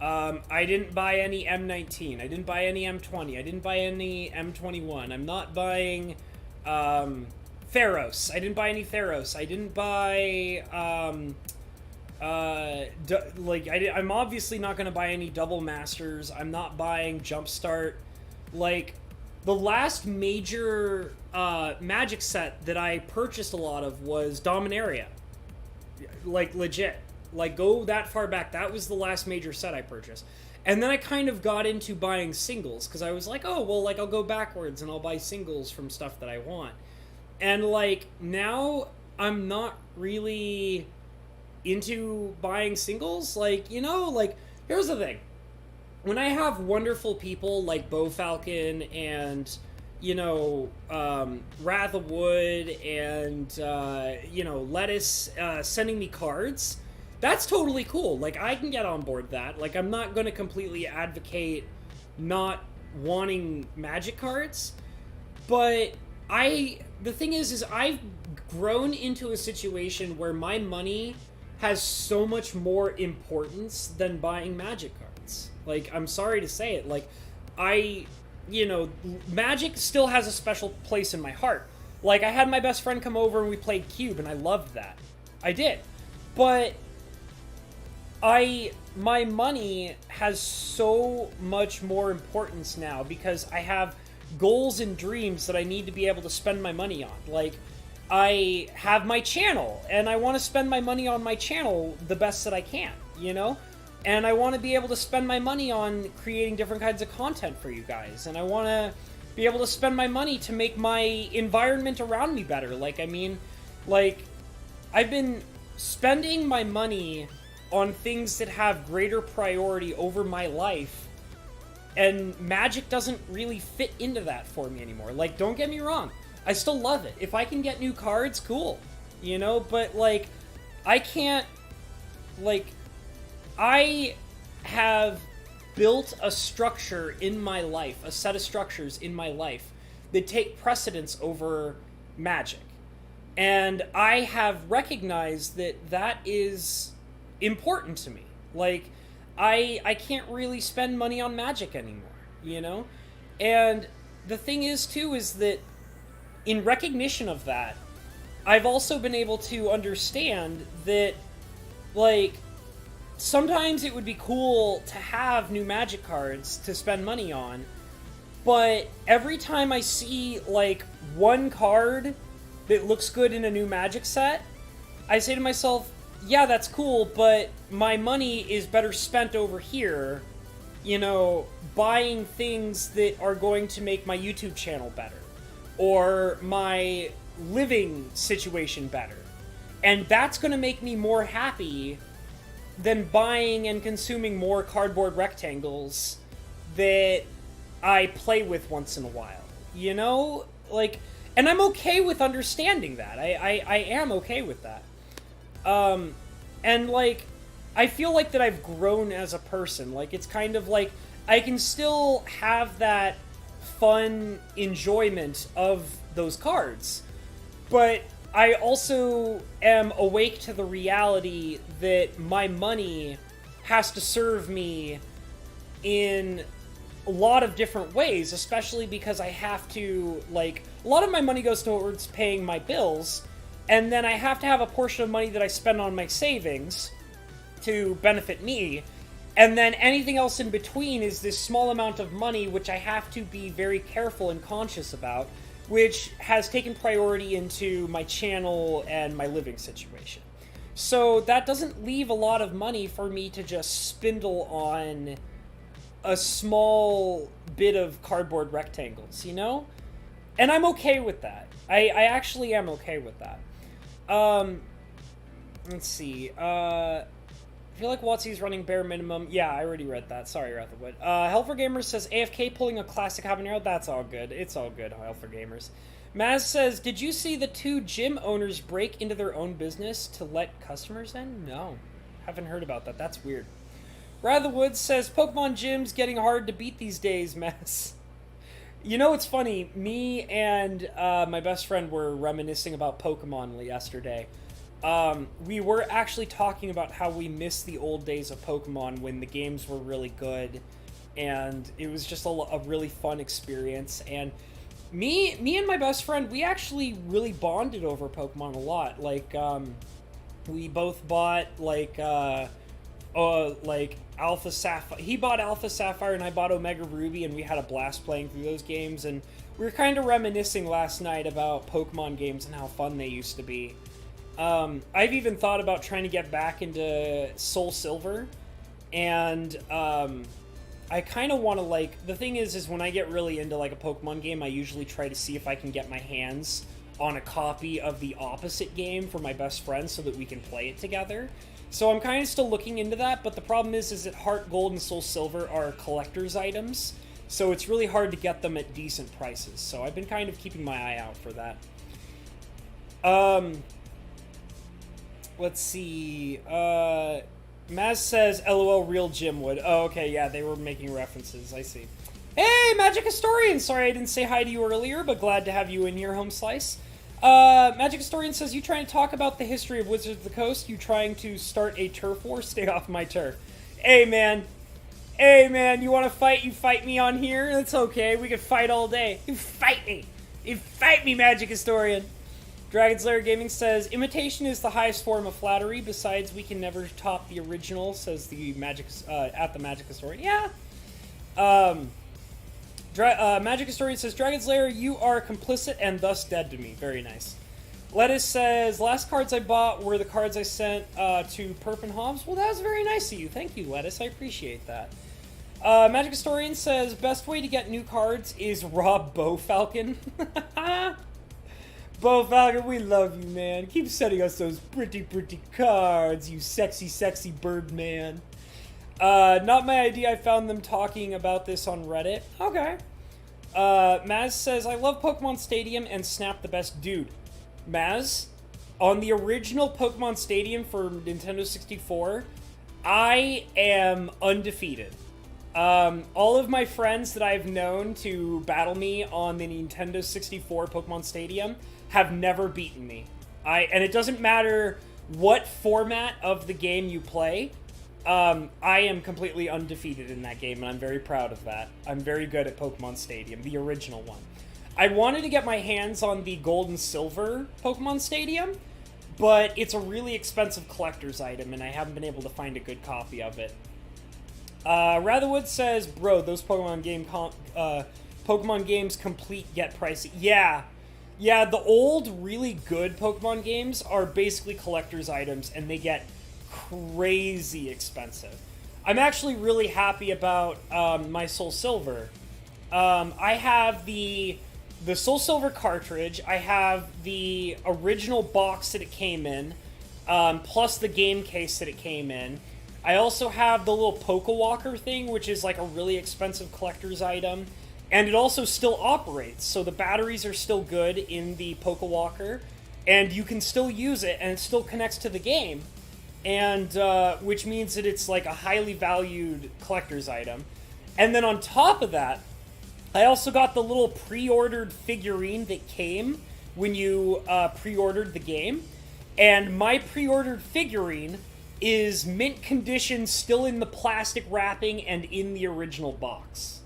I didn't buy any M19. I didn't buy any M20. I didn't buy any M21. I'm not buying, Theros. I didn't buy any Theros. I didn't buy, I'm obviously not going to buy any Double Masters. I'm not buying Jumpstart. The last major Magic set that I purchased a lot of was Dominaria. Legit. Go that far back. That was the last major set I purchased. And then I kind of got into buying singles, because I was like, oh, well, like, I'll go backwards and I'll buy singles from stuff that I want. And, like, now I'm not really into buying singles. Like, you know, like, here's the thing. When I have wonderful people like Bo Falcon and, you know, Wrath of Wood and, you know, Lettuce sending me cards, that's totally cool. Like, I can get on board that. Like, I'm not going to completely advocate not wanting Magic cards, but the thing is I've grown into a situation where my money has so much more importance than buying Magic cards. Like, I'm sorry to say it. Like, you know, Magic still has a special place in my heart. Like, I had my best friend come over and we played Cube, and I loved that. I did. But my money has so much more importance now because I have goals and dreams that I need to be able to spend my money on. Like, I have my channel, and I want to spend my money on my channel the best that I can, you know? And I want to be able to spend my money on creating different kinds of content for you guys. And I want to be able to spend my money to make my environment around me better. Like, I mean, like, I've been spending my money on things that have greater priority over my life, and Magic doesn't really fit into that for me anymore. Like, don't get me wrong, I still love it. If I can get new cards, cool, you know, but, like, I can't, like, I have built a structure in my life, a set of structures in my life that take precedence over Magic. And I have recognized that that is important to me. Like, I can't really spend money on Magic anymore, you know? And the thing is, too, is that in recognition of that, I've also been able to understand that, like, sometimes it would be cool to have new Magic cards to spend money on, but every time I see, like, one card that looks good in a new Magic set, I say to myself, yeah, that's cool, but my money is better spent over here, you know, buying things that are going to make my YouTube channel better, or my living situation better. And that's going to make me more happy than buying and consuming more cardboard rectangles that I play with once in a while. You know? Like, and I'm okay with understanding that. I am okay with that. And, like, I feel like that I've grown as a person. Like, it's kind of like, I can still have that fun enjoyment of those cards, but I also am awake to the reality that my money has to serve me in a lot of different ways, especially because I have to, like, a lot of my money goes towards paying my bills, and then I have to have a portion of money that I spend on my savings to benefit me, and then anything else in between is this small amount of money which I have to be very careful and conscious about, which has taken priority into my channel and my living situation. So that doesn't leave a lot of money for me to just spindle on a small bit of cardboard rectangles, you know? And I'm okay with that. I actually am okay with that. Let's see. I feel like WotC's running bare minimum. Yeah, I already read that. Sorry, Wrath of Wood. Helfer Gamers says, AFK pulling a classic habanero. That's all good. It's all good, Helfer Gamers. Maz says, did you see the 2 gym owners break into their own business to let customers in? No. Haven't heard about that. That's weird. Wrath of Wood says, Pokemon gyms getting hard to beat these days, Maz. You know, it's funny. Me and my best friend were reminiscing about Pokemon yesterday. We were actually talking about how we miss the old days of Pokemon when the games were really good, and it was just a really fun experience. And me and my best friend, we actually really bonded over Pokemon a lot. Like, we both bought, like Alpha Sapphire. He bought Alpha Sapphire and I bought Omega Ruby, and we had a blast playing through those games. And we were kind of reminiscing last night about Pokemon games and how fun they used to be. I've even thought about trying to get back into Soul Silver, and I kind of want to, like, the thing is when I get really into, like, a Pokemon game, I usually try to see if I can get my hands on a copy of the opposite game for my best friend so that we can play it together. So I'm kind of still looking into that, but the problem is that Heart Gold and Soul Silver are collector's items, so it's really hard to get them at decent prices. So I've been kind of keeping my eye out for that. Let's see. Maz says, LOL, real Jim would. Oh, okay, yeah, they were making references. I see. Hey, Magic Historian! Sorry I didn't say hi to you earlier, but glad to have you in here, Home Slice. Magic Historian says, you trying to talk about the history of Wizards of the Coast? You trying to start a turf war? Stay off my turf. Hey, man. Hey, man, you want to fight? You fight me on here? That's okay. We can fight all day. You fight me. You fight me, Magic Historian. Dragon Slayer Gaming says, imitation is the highest form of flattery. Besides, we can never top the original, says the Magic Historian. Yeah. Magic Historian says, Dragon Slayer, you are complicit and thus dead to me. Very nice. Lettuce says, last cards I bought were the cards I sent to Perp and Hobbs. Well, that was very nice of you. Thank you, Lettuce. I appreciate that. Magic Historian says, best way to get new cards is rob Bo Falcon. Bo Falcon, we love you, man. Keep sending us those pretty, pretty cards, you sexy, sexy bird man. Not my idea. I found them talking about this on Reddit. Okay. Maz says, I love Pokemon Stadium and Snap the best. Dude, Maz, on the original Pokemon Stadium for Nintendo 64, I am undefeated. All of my friends that I've known to battle me on the Nintendo 64 Pokemon Stadium have never beaten me. And it doesn't matter what format of the game you play, I am completely undefeated in that game, and I'm very proud of that. I'm very good at Pokemon Stadium, the original one. I wanted to get my hands on the Gold and Silver Pokemon Stadium, but it's a really expensive collector's item, and I haven't been able to find a good copy of it. Ratherwood says, bro, those Pokemon games complete get pricey. Yeah, the old, really good Pokemon games are basically collector's items, and they get crazy expensive. I'm actually really happy about my Soul Silver. I have the Soul Silver cartridge. I have the original box that it came in, plus the game case that it came in. I also have the little Pokewalker thing, which is like a really expensive collector's item. And it also still operates, so the batteries are still good in the Pokewalker, and you can still use it, and it still connects to the game, and which means that it's like a highly valued collector's item. And then on top of that, I also got the little pre-ordered figurine that came when you pre-ordered the game, and my pre-ordered figurine is mint condition, still in the plastic wrapping and in the original box.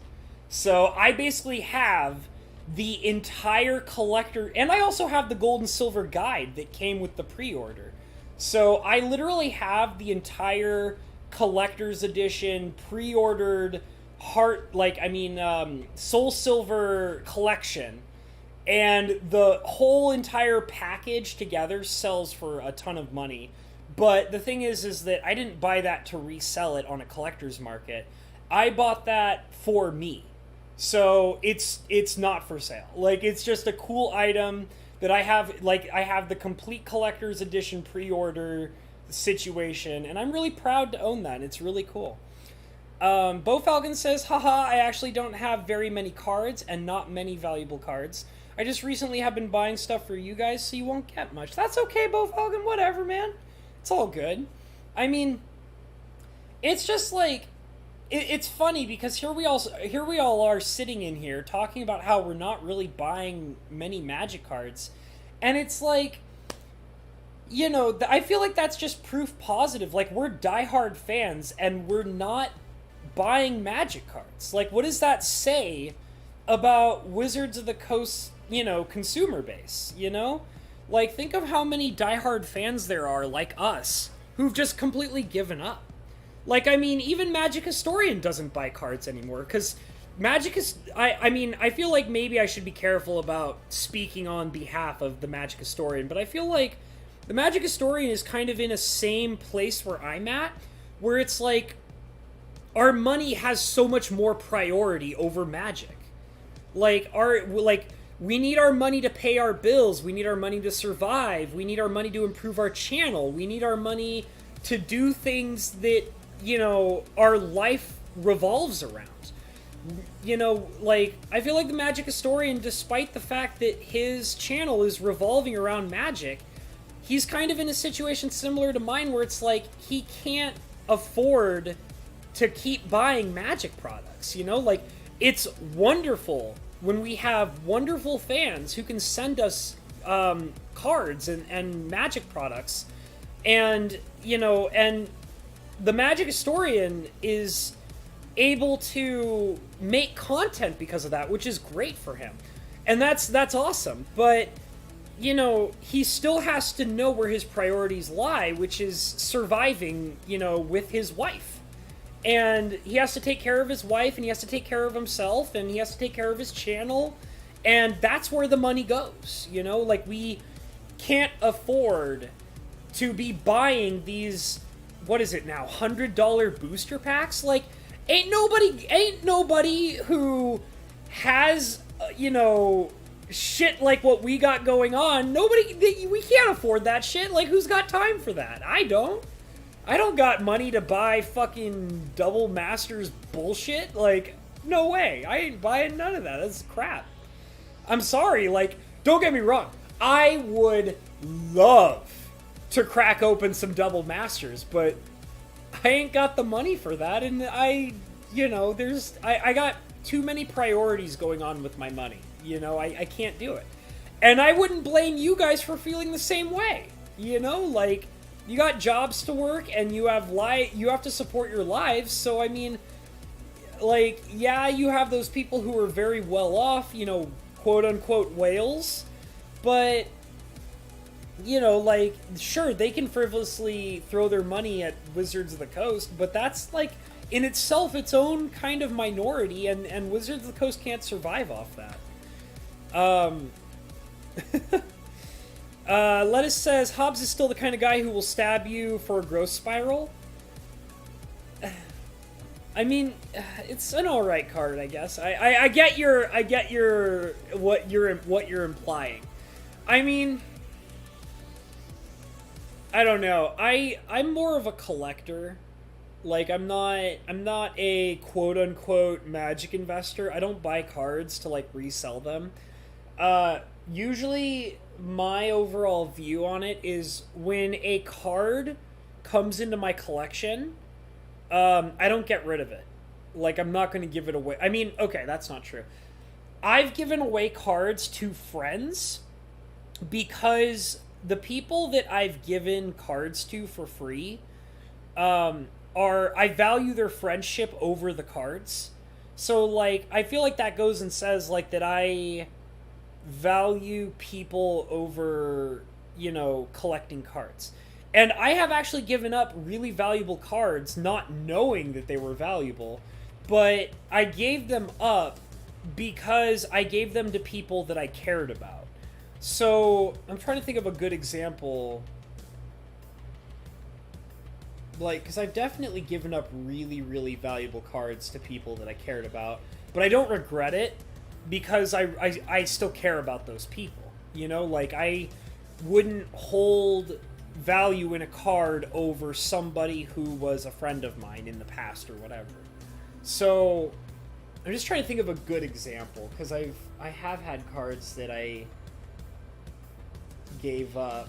So I basically have the entire collector, and I also have the Gold and Silver guide that came with the pre-order. So I literally have the entire collector's edition pre-ordered Soul Silver collection, and the whole entire package together sells for a ton of money. But the thing is that I didn't buy that to resell it on a collector's market. I bought that for me. So it's not for sale. Like, it's just a cool item that I have. Like, I have the complete collector's edition pre-order situation, and I'm really proud to own that. It's really cool. Bo Falcon says, haha, I actually don't have very many cards and not many valuable cards. I just recently have been buying stuff for you guys, so you won't get much. That's okay, Bo Falcon, whatever, man. It's all good. I mean, it's just like, it's funny because here we all are sitting in here talking about how we're not really buying many Magic cards, and it's like, you know, I feel like that's just proof positive. Like, we're diehard fans and we're not buying Magic cards. Like, what does that say about Wizards of the Coast, you know, consumer base, you know? Like, think of how many diehard fans there are, like us, who've just completely given up. Like, I mean, even Magic Historian doesn't buy cards anymore, because Magic is... I feel like maybe I should be careful about speaking on behalf of the Magic Historian, but I feel like the Magic Historian is kind of in a same place where I'm at, where it's like, our money has so much more priority over Magic. We need our money to pay our bills. We need our money to survive. We need our money to improve our channel. We need our money to do things that, our life revolves around. I feel like the Magic Historian, despite the fact that his channel is revolving around Magic, he's kind of in a situation similar to mine where it's like he can't afford to keep buying Magic products, it's wonderful when we have wonderful fans who can send us cards and Magic products, and and the Magic Historian is able to make content because of that, which is great for him, and that's awesome. But he still has to know where his priorities lie, which is surviving, with his wife. And he has to take care of his wife, and he has to take care of himself, and he has to take care of his channel, and that's where the money goes, we can't afford to be buying these, what is it now, $100 booster packs? Ain't nobody who has, shit like what we got going on, we can't afford that shit. Who's got time for that? I don't got money to buy fucking double masters bullshit. No way. I ain't buying none of that. That's crap. I'm sorry. Don't get me wrong. I would love to crack open some double masters, but I ain't got the money for that. And I got too many priorities going on with my money. I can't do it. And I wouldn't blame you guys for feeling the same way. You got jobs to work, and you have to support your lives. So I mean, yeah, you have those people who are very well off, quote unquote whales, but sure, they can frivolously throw their money at Wizards of the Coast, but that's in itself its own kind of minority, and Wizards of the Coast can't survive off that. Lettuce says, Hobbs is still the kind of guy who will stab you for a growth spiral. I mean, it's an alright card, I guess. I get what you're implying. I mean, I don't know. I'm more of a collector. I'm not a quote unquote Magic investor. I don't buy cards to resell them. Usually my overall view on it is when a card comes into my collection, I don't get rid of it. I'm not going to give it away. I mean, okay, that's not true. I've given away cards to friends because the people that I've given cards to for free I value their friendship over the cards. So, I feel like that goes and says, that I value people over, collecting cards. And I have actually given up really valuable cards not knowing that they were valuable, but I gave them up because I gave them to people that I cared about. So, I'm trying to think of a good example. Because I've definitely given up really, really valuable cards to people that I cared about, but I don't regret it because I still care about those people. I wouldn't hold value in a card over somebody who was a friend of mine in the past or whatever. So I'm just trying to think of a good example, because I have had cards that I gave up.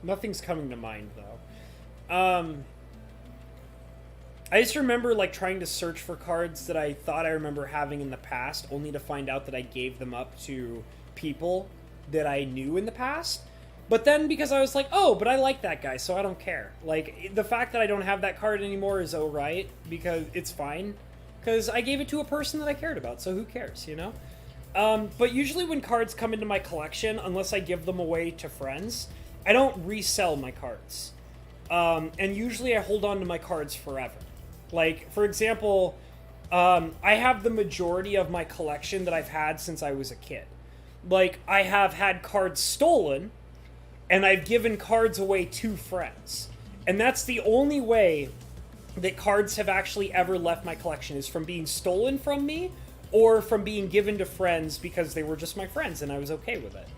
Nothing's coming to mind, though. I just remember, trying to search for cards that I thought I remember having in the past, only to find out that I gave them up to people that I knew in the past. But then, because I was like, oh, but I like that guy, so I don't care. The fact that I don't have that card anymore is alright, because it's fine. Because I gave it to a person that I cared about, so who cares, But usually when cards come into my collection, unless I give them away to friends, I don't resell my cards. And usually I hold on to my cards forever. For example, I have the majority of my collection that I've had since I was a kid. I have had cards stolen, and I've given cards away to friends. And that's the only way that cards have actually ever left my collection is from being stolen from me or from being given to friends because they were just my friends and I was okay with it.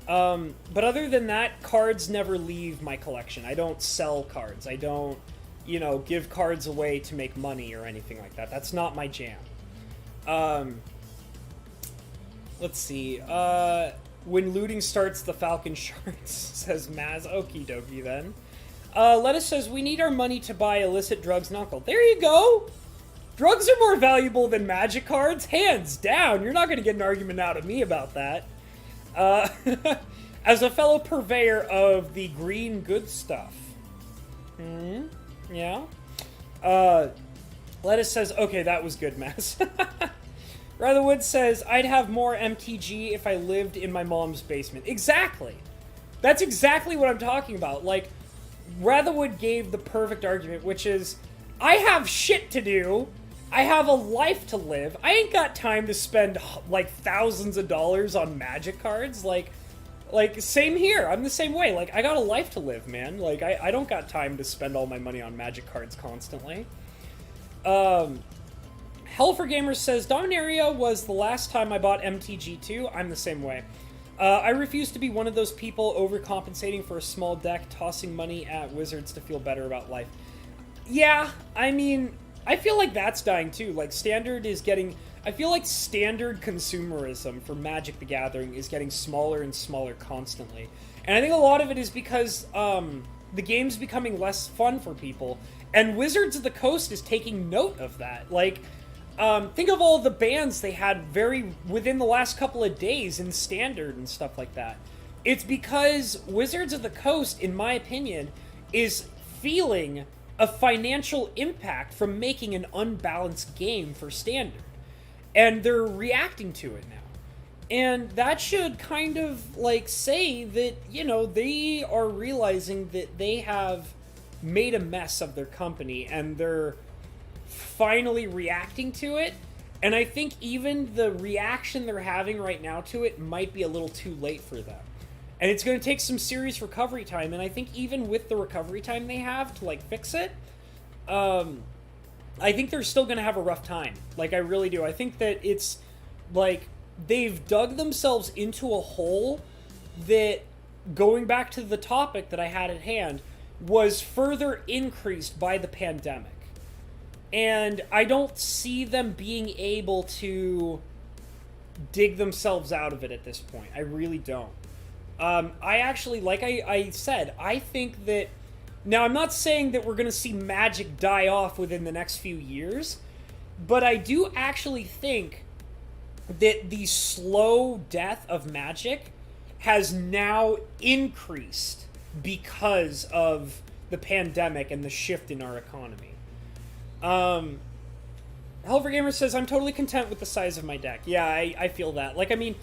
But other than that, cards never leave my collection. I don't sell cards. I don't, you know, give cards away to make money or anything like that. That's not my jam. Let's see. When looting starts, the Falcon shards, says Maz. Okie dokie then. Lettuce says, we need our money to buy illicit drugs and alcohol. There you go! Drugs are more valuable than magic cards? Hands down! You're not going to get an argument out of me about that. As a fellow purveyor of the green good stuff. Yeah? Lettuce says, okay, that was good, Mess. Ratherwood says, I'd have more MTG if I lived in my mom's basement. Exactly! That's exactly what I'm talking about. Like, Ratherwood gave the perfect argument, which is, I have shit to do. I have a life to live. I ain't got time to spend, like, thousands of dollars on magic cards. Like, same here. I'm the same way. Like, I got a life to live, man. Like, I don't got time to spend all my money on magic cards constantly. Hell for Gamers says, Dominaria was the last time I bought MTG2. I'm the same way. I refuse to be one of those people overcompensating for a small deck, tossing money at wizards to feel better about life. Yeah, I mean, I feel like that's dying too. Like, Standard is getting... I feel like Standard consumerism for Magic the Gathering is getting smaller and smaller constantly. And I think a lot of it is because the game's becoming less fun for people. And Wizards of the Coast is taking note of that. Like... think of all the bans they had within the last couple of days in Standard and stuff like that. It's because Wizards of the Coast, in my opinion, is feeling a financial impact from making an unbalanced game for Standard. And they're reacting to it now. And that should kind of, like, say that, you know, they are realizing that they have made a mess of their company and they're finally reacting to it, and I think even the reaction they're having right now to it might be a little too late for them. And it's going to take some serious recovery time, and I think even with the recovery time they have to, like, fix it, I think they're still going to have a rough time. Like, I really do. I think that it's, like, they've dug themselves into a hole that, going back to the topic that I had at hand, was further increased by the pandemic. And I don't see them being able to dig themselves out of it at this point. I really don't. I actually, like I said, I think that... Now, I'm not saying that we're going to see Magic die off within the next few years, but I do actually think that the slow death of Magic has now increased because of the pandemic and the shift in our economy. Helver Gamer says, I'm totally content with the size of my deck. Yeah, I feel that. Like, I mean,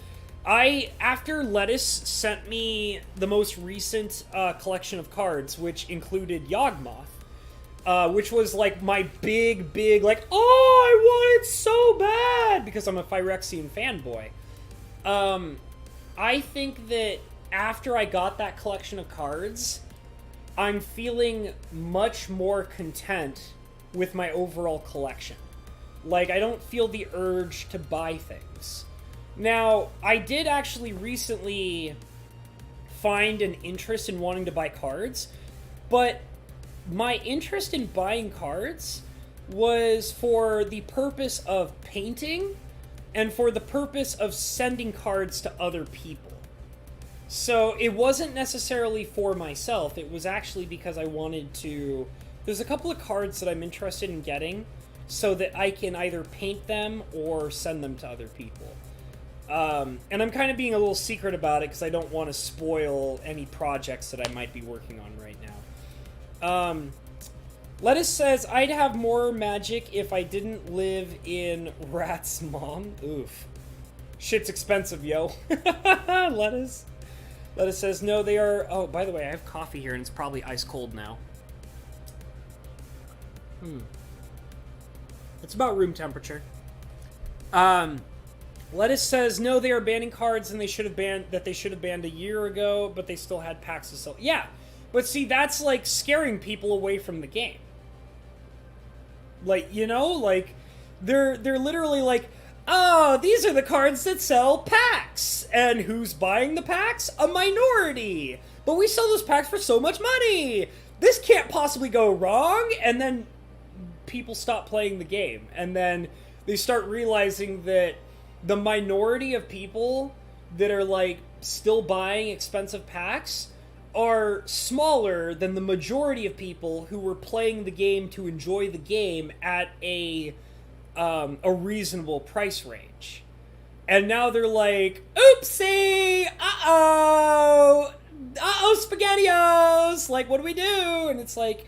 after Lettuce sent me the most recent collection of cards, which included Yawgmoth, which was, like, my big, like, oh, I want it so bad, because I'm a Phyrexian fanboy. I think that after I got that collection of cards, I'm feeling much more content with my overall collection. Like, I don't feel the urge to buy things. Now, I did actually recently find an interest in wanting to buy cards, but my interest in buying cards was for the purpose of painting and for the purpose of sending cards to other people. So it wasn't necessarily for myself, it was actually because I wanted to... There's a couple of cards that I'm interested in getting so that I can either paint them or send them to other people. And I'm kind of being a little secret about it because I don't want to spoil any projects that I might be working on right now. Lettuce says, I'd have more Magic if I didn't live in Rat's mom. Oof. Shit's expensive, yo. Lettuce. Lettuce says, no, they are... Oh, by the way, I have coffee here and it's probably ice cold now. It's about room temperature. Lettuce says, no, they are banning cards and they should have banned a year ago, but they still had packs to sell. Yeah, but see, that's like scaring people away from the game. Like, you know, like, they're literally like, oh, these are the cards that sell packs. And who's buying the packs? A minority. But we sell those packs for so much money. This can't possibly go wrong. And then people stop playing the game. And then they start realizing that the minority of people that are, like, still buying expensive packs are smaller than the majority of people who were playing the game to enjoy the game at a reasonable price range. And now they're like, oopsie! Uh-oh! Uh-oh, SpaghettiOs! Like, what do we do? And it's like,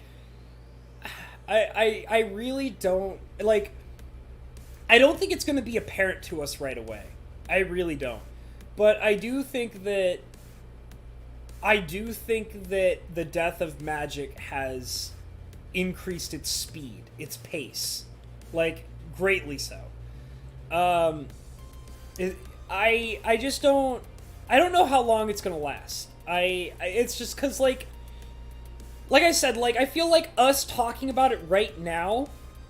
I really don't, like, I don't think it's going to be apparent to us right away. I really don't. But I do think that the death of Magic has increased its speed, its pace, like, greatly so. I just don't, I don't know how long it's gonna last. It's just because, like I said, like, I feel like us talking about it right now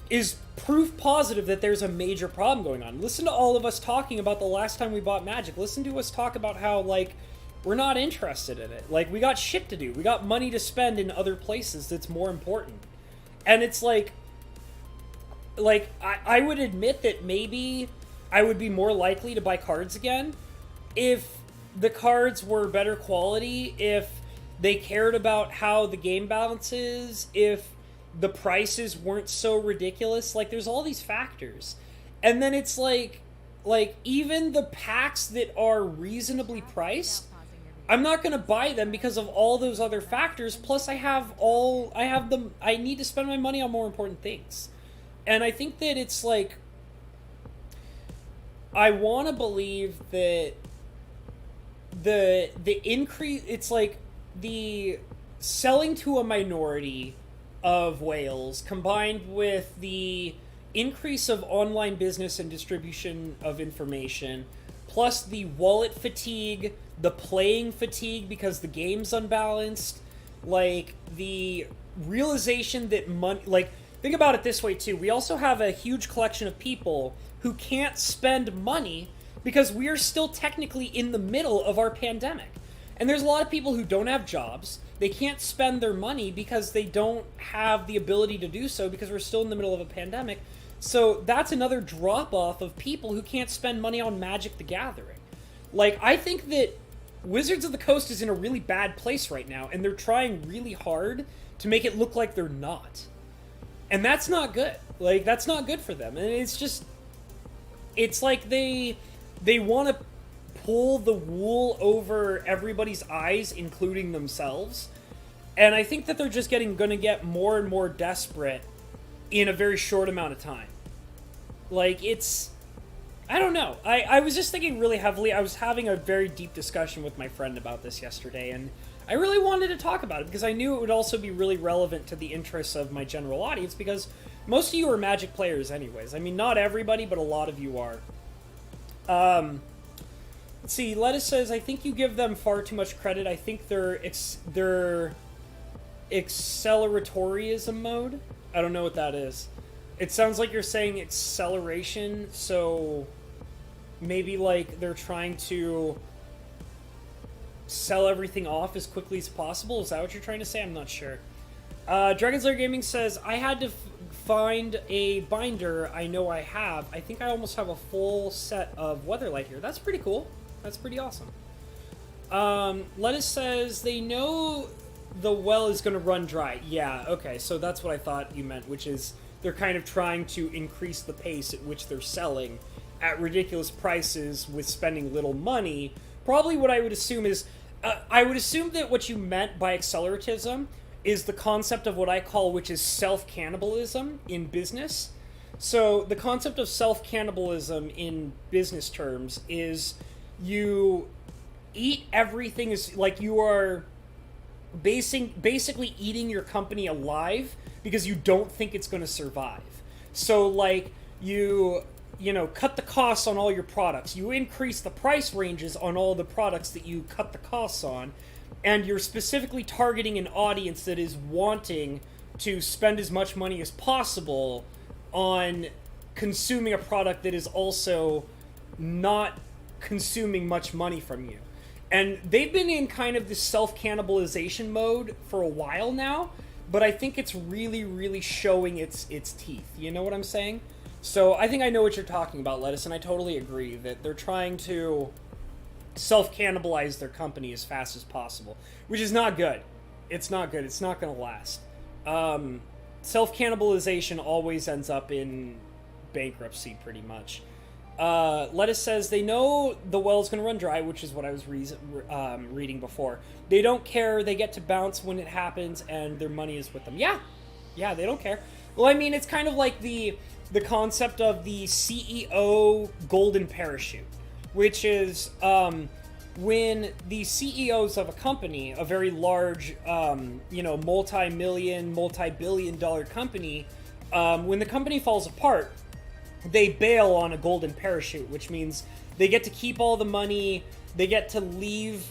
is proof positive that there's a major problem going on. Listen to all of us talking about the last time we bought Magic. Listen to us talk about how, like, we're not interested in it. Like, we got shit to do. We got money to spend in other places that's more important. And it's like I would admit that maybe I would be more likely to buy cards again if the cards were better quality, if they cared about how the game balances, if the prices weren't so ridiculous. Like, there's all these factors. And then it's like even the packs that are reasonably priced, I'm not going to buy them because of all those other factors. Plus, I need to spend my money on more important things. And I think that it's like, I want to believe that the increase, it's like the selling to a minority of whales combined with the increase of online business and distribution of information, plus the wallet fatigue, the playing fatigue because the game's unbalanced, like the realization that money, like, think about it this way too. We also have a huge collection of people who can't spend money because we are still technically in the middle of our pandemic. And there's a lot of people who don't have jobs. They can't spend their money because they don't have the ability to do so because we're still in the middle of a pandemic. So that's another drop-off of people who can't spend money on Magic the Gathering. Like, I think that Wizards of the Coast is in a really bad place right now, and they're trying really hard to make it look like they're not. And that's not good. Like, that's not good for them. And it's just, it's like they want to pull the wool over everybody's eyes, including themselves. And I think that they're just going to get more and more desperate in a very short amount of time. Like, it's, I don't know. I was just thinking really heavily. I was having a very deep discussion with my friend about this yesterday, and I really wanted to talk about it because I knew it would also be really relevant to the interests of my general audience, because most of you are Magic players anyways. I mean, not everybody, but a lot of you are. Let's see, Lettuce says, I think you give them far too much credit. I think they're acceleratorism mode. I don't know what that is. It sounds like you're saying acceleration, so maybe, like, they're trying to sell everything off as quickly as possible. Is that what you're trying to say? I'm not sure. Dragon Slayer Gaming says, I had to find a binder. I know I have. I think I almost have a full set of Weatherlight here. That's pretty cool. That's pretty awesome. Lettuce says, they know the well is going to run dry. Yeah, okay, so that's what I thought you meant, which is they're kind of trying to increase the pace at which they're selling at ridiculous prices with spending little money. Probably what I would assume is, I would assume that what you meant by acceleratism is the concept of what I call, which is self-cannibalism in business. So the concept of self-cannibalism in business terms is you eat everything, is like you are basically eating your company alive because you don't think it's going to survive. So, like, you cut the costs on all your products. You increase the price ranges on all the products that you cut the costs on, and you're specifically targeting an audience that is wanting to spend as much money as possible on consuming a product that is also not consuming much money from you. And they've been in kind of this self-cannibalization mode for a while now, but I think it's really, really showing its teeth. You know what I'm saying? So I think I know what you're talking about, Lettuce, and I totally agree that they're trying to self-cannibalize their company as fast as possible, which is not good. It's not good. It's not going to last. Self-cannibalization always ends up in bankruptcy, pretty much. Lettuce says they know the well's going to run dry, which is what I was reading before. They don't care. They get to bounce when it happens, and their money is with them. Yeah, they don't care. Well, I mean, it's kind of like the concept of the CEO golden parachute, which is when the CEOs of a company, a very large, multi-million, multi-billion-dollar company, when the company falls apart, they bail on a golden parachute, which means they get to keep all the money, they get to leave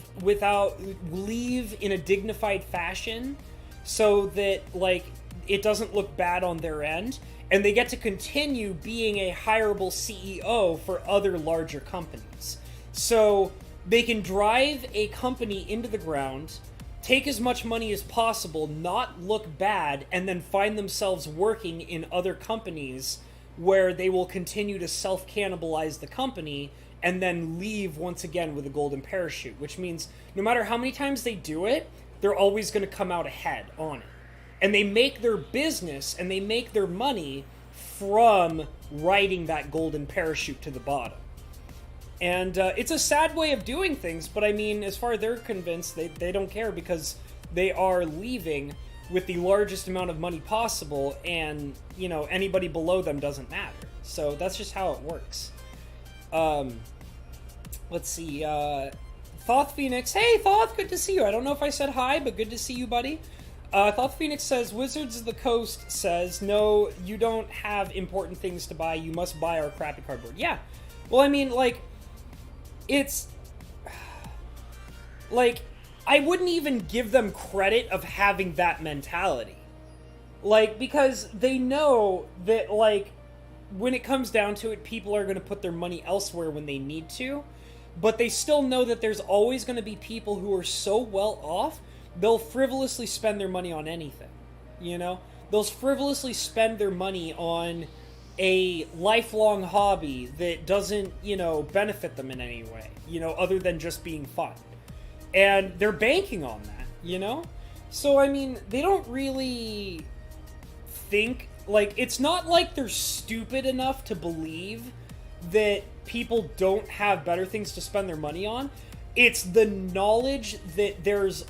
in a dignified fashion so that, like, it doesn't look bad on their end, and they get to continue being a hireable CEO for other larger companies. So they can drive a company into the ground, take as much money as possible, not look bad, and then find themselves working in other companies where they will continue to self-cannibalize the company and then leave once again with a golden parachute, which means no matter how many times they do it, they're always going to come out ahead on it. And they make their business and they make their money from riding that golden parachute to the bottom. And it's a sad way of doing things, but I mean, as far as they're convinced, they don't care because they are leaving with the largest amount of money possible, and, you know, anybody below them doesn't matter. So that's just how it works. Let's see. Thoth Phoenix. Hey, Thoth, good to see you. I don't know if I said hi, but good to see you, buddy. Thoth Phoenix says, Wizards of the Coast says, no, you don't have important things to buy. You must buy our crappy cardboard. Yeah. Well, I mean, like, it's... like, I wouldn't even give them credit of having that mentality. Like, because they know that, like, when it comes down to it, people are going to put their money elsewhere when they need to. But they still know that there's always going to be people who are so well off, they'll frivolously spend their money on anything. You know? They'll frivolously spend their money on a lifelong hobby that doesn't, you know, benefit them in any way. You know, other than just being fun. And they're banking on that, you know? So, I mean, they don't really think... like, it's not like they're stupid enough to believe that people don't have better things to spend their money on. It's the knowledge that there's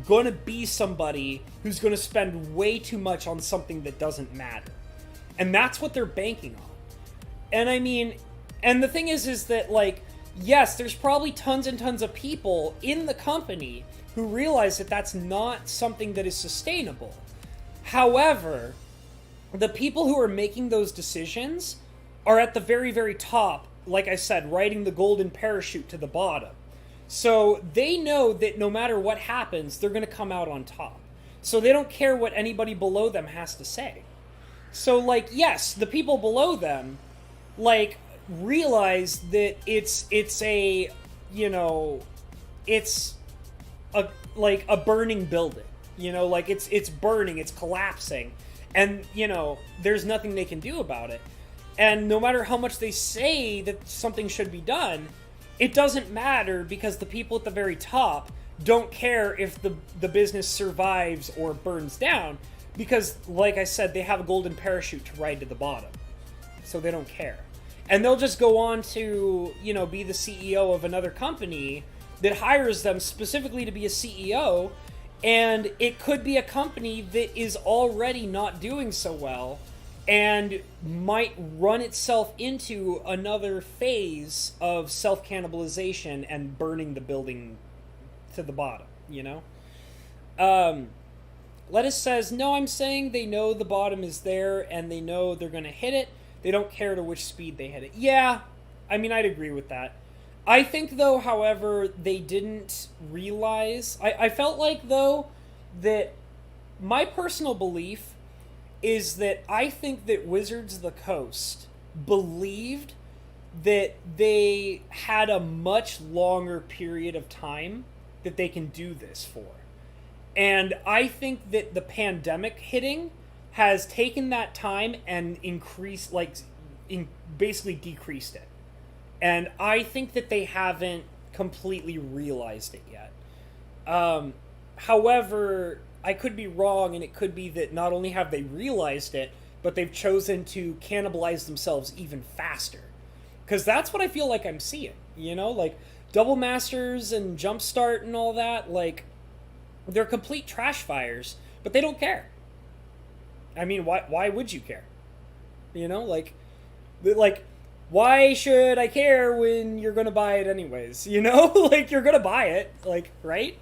gonna be somebody who's gonna spend way too much on something that doesn't matter. And that's what they're banking on. And I mean, and the thing is that, like, yes, there's probably tons and tons of people in the company who realize that that's not something that is sustainable. However, the people who are making those decisions are at the very, very top, like I said, riding the golden parachute to the bottom. So they know that no matter what happens, they're going to come out on top. So they don't care what anybody below them has to say. So, like, yes, the people below them, like, realize that it's a, you know, it's a, like, a burning building. You know, like, it's burning, it's collapsing. And, you know, there's nothing they can do about it. And no matter how much they say that something should be done, it doesn't matter because the people at the very top don't care if the business survives or burns down because, like I said, they have a golden parachute to ride to the bottom. So they don't care. And they'll just go on to, you know, be the CEO of another company that hires them specifically to be a CEO. And it could be a company that is already not doing so well and might run itself into another phase of self-cannibalization and burning the building to the bottom, you know? Lettuce says, no, I'm saying they know the bottom is there and they know they're going to hit it. They don't care to which speed they hit it. Yeah, I mean, I'd agree with that. I think, though, however, they didn't realize... I felt like, though, that my personal belief is that I think that Wizards of the Coast believed that they had a much longer period of time that they can do this for. And I think that the pandemic hitting has taken that time and increased, basically decreased it. And I think that they haven't completely realized it yet. However, I could be wrong, and it could be that not only have they realized it, but they've chosen to cannibalize themselves even faster. Because that's what I feel like I'm seeing, like Double Masters and Jumpstart and all that, like, they're complete trash fires, but they don't care. I mean, why would you care? Like, why should I care when you're going to buy it anyways? Like, you're going to buy it, like, right?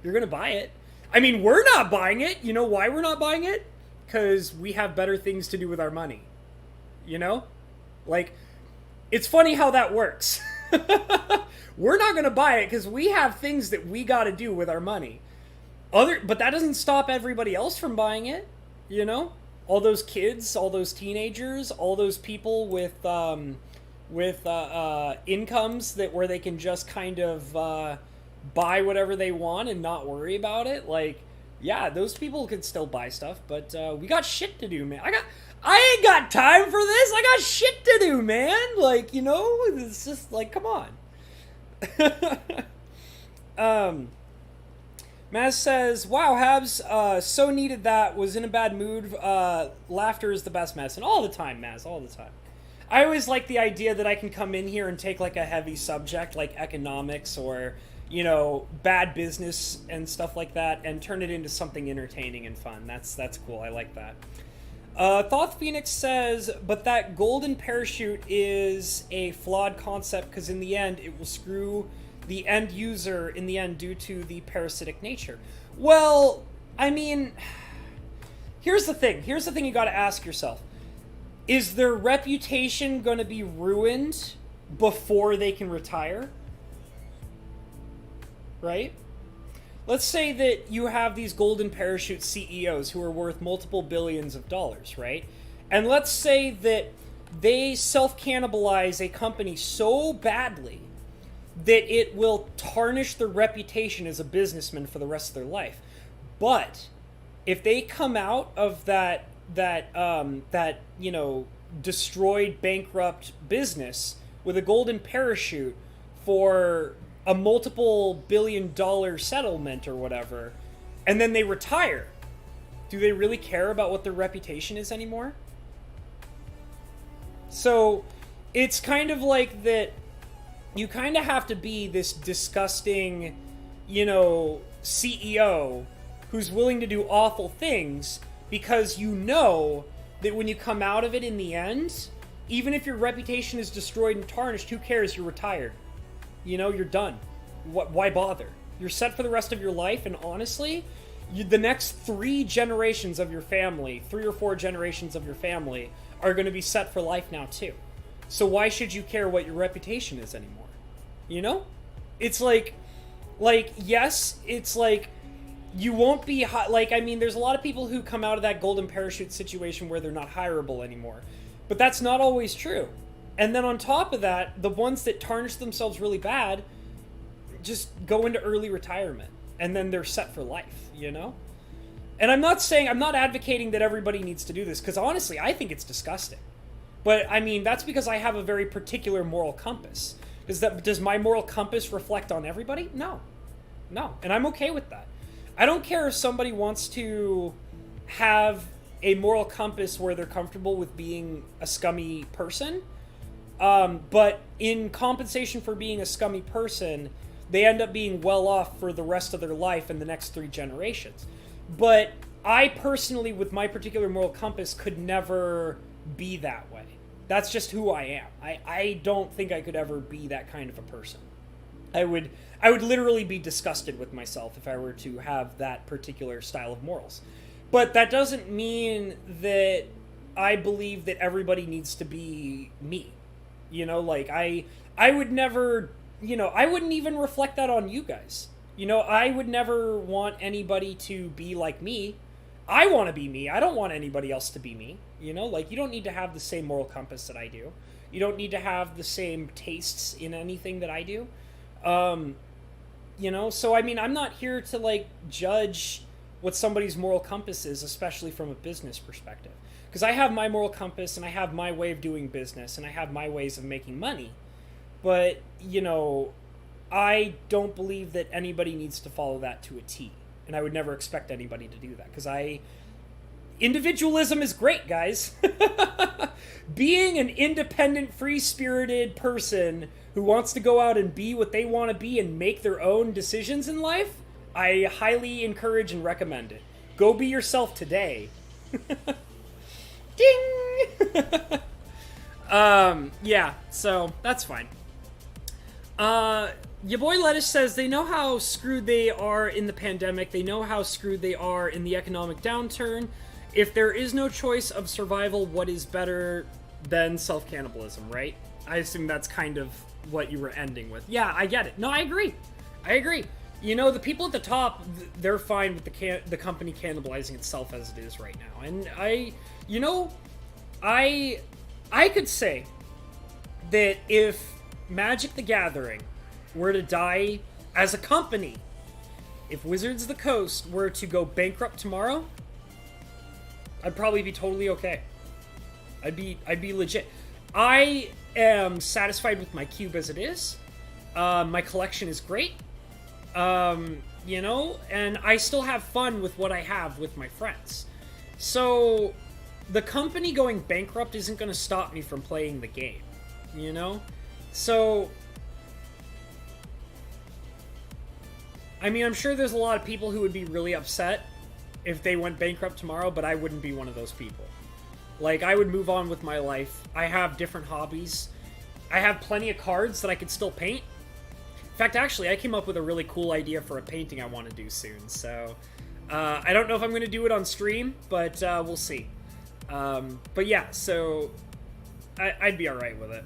You're going to buy it. I mean, we're not buying it. You know why we're not buying it? Because we have better things to do with our money. Like, it's funny how that works. We're not going to buy it because we have things that we got to do with our money. But that doesn't stop everybody else from buying it. All those kids, all those teenagers, all those people with incomes where they can just kind of buy whatever they want and not worry about it. Like, yeah, those people could still buy stuff, but we got shit to do, man. I ain't got time for this. I got shit to do, man. Like, it's just like, come on. Maz says, wow, Habs, so needed that, was in a bad mood. Laughter is the best medicine. All the time, Maz, all the time. I always like the idea that I can come in here and take like a heavy subject like economics or, bad business and stuff like that and turn it into something entertaining and fun. That's cool. I like that. Thoth Phoenix says, but that golden parachute is a flawed concept because in the end it will screw the end user in the end due to the parasitic nature. Well, I mean, here's the thing you got to ask yourself. Is their reputation going to be ruined before they can retire? Right? Let's say that you have these golden parachute CEOs who are worth multiple billions of dollars, right? And let's say that they self-cannibalize a company so badly that it will tarnish their reputation as a businessman for the rest of their life. But if they come out of that destroyed, bankrupt business with a golden parachute for a multiple $billion settlement or whatever, and then they retire, do they really care about what their reputation is anymore? So it's kind of like that you kind of have to be this disgusting, CEO who's willing to do awful things because that when you come out of it in the end, even if your reputation is destroyed and tarnished, who cares? You're retired. You're done. Why bother? You're set for the rest of your life, and honestly, the next 3 generations of your family, 3 or 4 generations of your family, are going to be set for life now too. So why should you care what your reputation is anymore? It's like, yes, it's like, you won't be, there's a lot of people who come out of that golden parachute situation where they're not hireable anymore. But that's not always true. And then on top of that, the ones that tarnish themselves really bad just go into early retirement. And then they're set for life, And I'm not advocating that everybody needs to do this, because honestly, I think it's disgusting. But, that's because I have a very particular moral compass. Does my moral compass reflect on everybody? No. And I'm okay with that. I don't care if somebody wants to have a moral compass where they're comfortable with being a scummy person. But in compensation for being a scummy person, they end up being well off for the rest of their life in the next 3 generations. But I personally, with my particular moral compass, could never be that way. That's just who I am. I don't think I could ever be that kind of a person. I would literally be disgusted with myself if I were to have that particular style of morals. But that doesn't mean that I believe that everybody needs to be me. I would never, I wouldn't even reflect that on you guys. I would never want anybody to be like me. I want to be me. I don't want anybody else to be me. You know, like, you don't need to have the same moral compass that I do. You don't need to have the same tastes in anything that I do. You know, so I mean, I'm not here to like judge what somebody's moral compass is, especially from a business perspective. Because I have my moral compass and I have my way of doing business and I have my ways of making money. But, you know, I don't believe that anybody needs to follow that to a T. And I would never expect anybody to do that. Because individualism is great, guys. Being an independent, free-spirited person who wants to go out and be what they want to be and make their own decisions in life, I highly encourage and recommend it. Go be yourself today. Ding! Yeah, so that's fine. Your boy Lettuce says they know how screwed they are in the pandemic. They know how screwed they are in the economic downturn. If there is no choice of survival, what is better than self-cannibalism, right? I assume that's kind of what you were ending with. Yeah, I get it. No, I agree. You know, the people at the top, they're fine with the company cannibalizing itself as it is right now. And I could say that if Magic the Gathering were to die as a company, if Wizards of the Coast were to go bankrupt tomorrow, I'd probably be totally okay. I'd be legit. I am satisfied with my cube as it is. My collection is great. You know, and I still have fun with what I have with my friends. So the company going bankrupt isn't going to stop me from playing the game, you know? So, I mean, I'm sure there's a lot of people who would be really upset if they went bankrupt tomorrow, but I wouldn't be one of those people. Like, I would move on with my life. I have different hobbies. I have plenty of cards that I could still paint. In fact, actually, I came up with a really cool idea for a painting I want to do soon, so I don't know if I'm going to do it on stream, but we'll see. But yeah, so I'd be alright with it.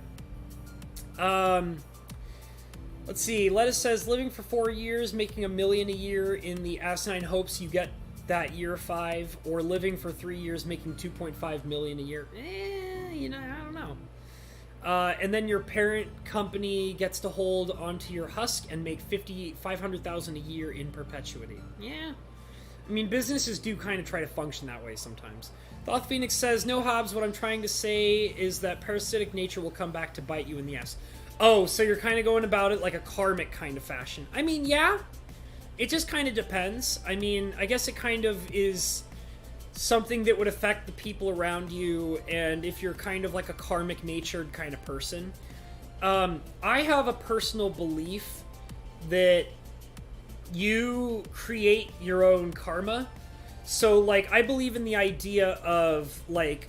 Let's see, Lettuce says, living for 4 years, making $1 million a year in the asinine hopes you get that year 5, or living for 3 years, making $2.5 million a year. You know, I don't know. And then your parent company gets to hold onto your husk and make $500,000 a year in perpetuity. Yeah. I mean, businesses do kind of try to function that way sometimes. Thoth Phoenix says, no, Hobbs, what I'm trying to say is that parasitic nature will come back to bite you in the ass. Oh, so you're kind of going about it like a karmic kind of fashion. I mean, yeah. It just kind of depends. I mean, I guess it kind of is something that would affect the people around you, and if you're kind of like a karmic natured kind of person. I have a personal belief that you create your own karma. So, like, I believe in the idea of, like,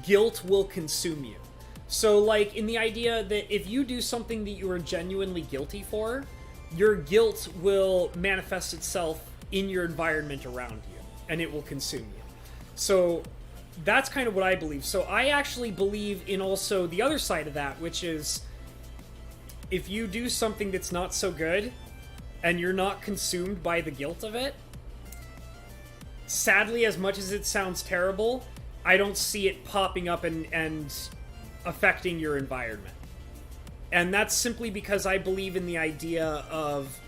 guilt will consume you. So, like, in the idea that if you do something that you are genuinely guilty for, your guilt will manifest itself in your environment around you, and it will consume you. So that's kind of what I believe. So I actually believe in also the other side of that, which is if you do something that's not so good and you're not consumed by the guilt of it, sadly, as much as it sounds terrible, I don't see it popping up and affecting your environment. And that's simply because I believe in the idea of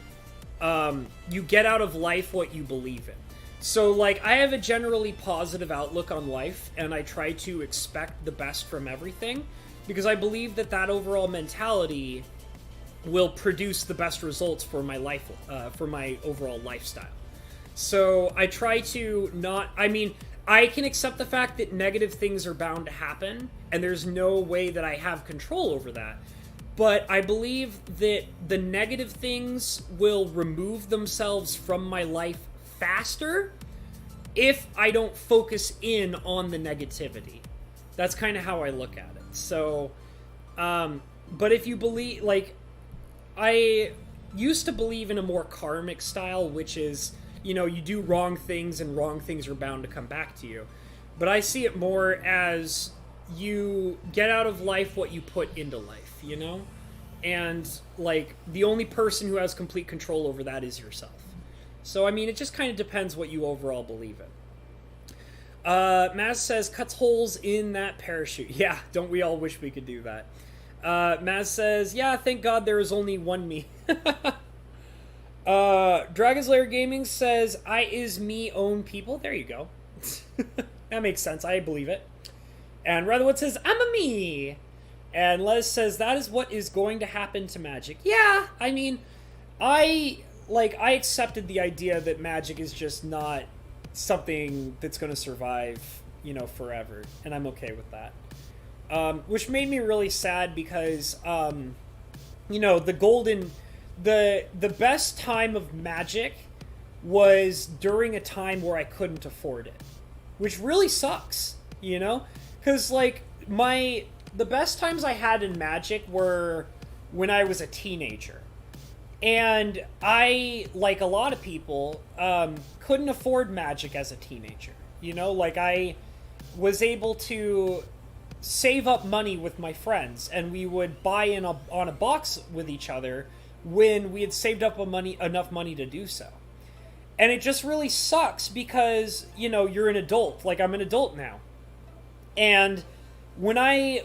you get out of life what you believe in. So, like, I have a generally positive outlook on life, and I try to expect the best from everything, because I believe that that overall mentality will produce the best results for my life, for my overall lifestyle. So, I try to not... I mean, I can accept the fact that negative things are bound to happen, and there's no way that I have control over that. But I believe that the negative things will remove themselves from my life faster if I don't focus in on the negativity. That's kind of how I look at it. So, but if you believe, like, I used to believe in a more karmic style, which is, you know, you do wrong things and wrong things are bound to come back to you. But I see it more as you get out of life what you put into life, you know? And, like, the only person who has complete control over that is yourself. So, I mean, it just kind of depends what you overall believe in. Maz says, cuts holes in that parachute. Yeah, don't we all wish we could do that? Maz says, yeah, thank God there is only one me. Dragon's Lair Gaming says, I is me own people. There you go. That makes sense. I believe it. And Rutherwood says, I'm a me. And Les says, that is what is going to happen to Magic. Yeah, I mean, I accepted the idea that Magic is just not something that's going to survive, forever. And I'm okay with that. Which made me really sad because, the best time of Magic was during a time where I couldn't afford it. Which really sucks, Because, the best times I had in Magic were when I was a teenager. And I, like a lot of people, couldn't afford Magic as a teenager. I was able to save up money with my friends, and we would buy on a box with each other when we had saved up enough money to do so. And it just really sucks because, you're an adult. I'm an adult now. And when I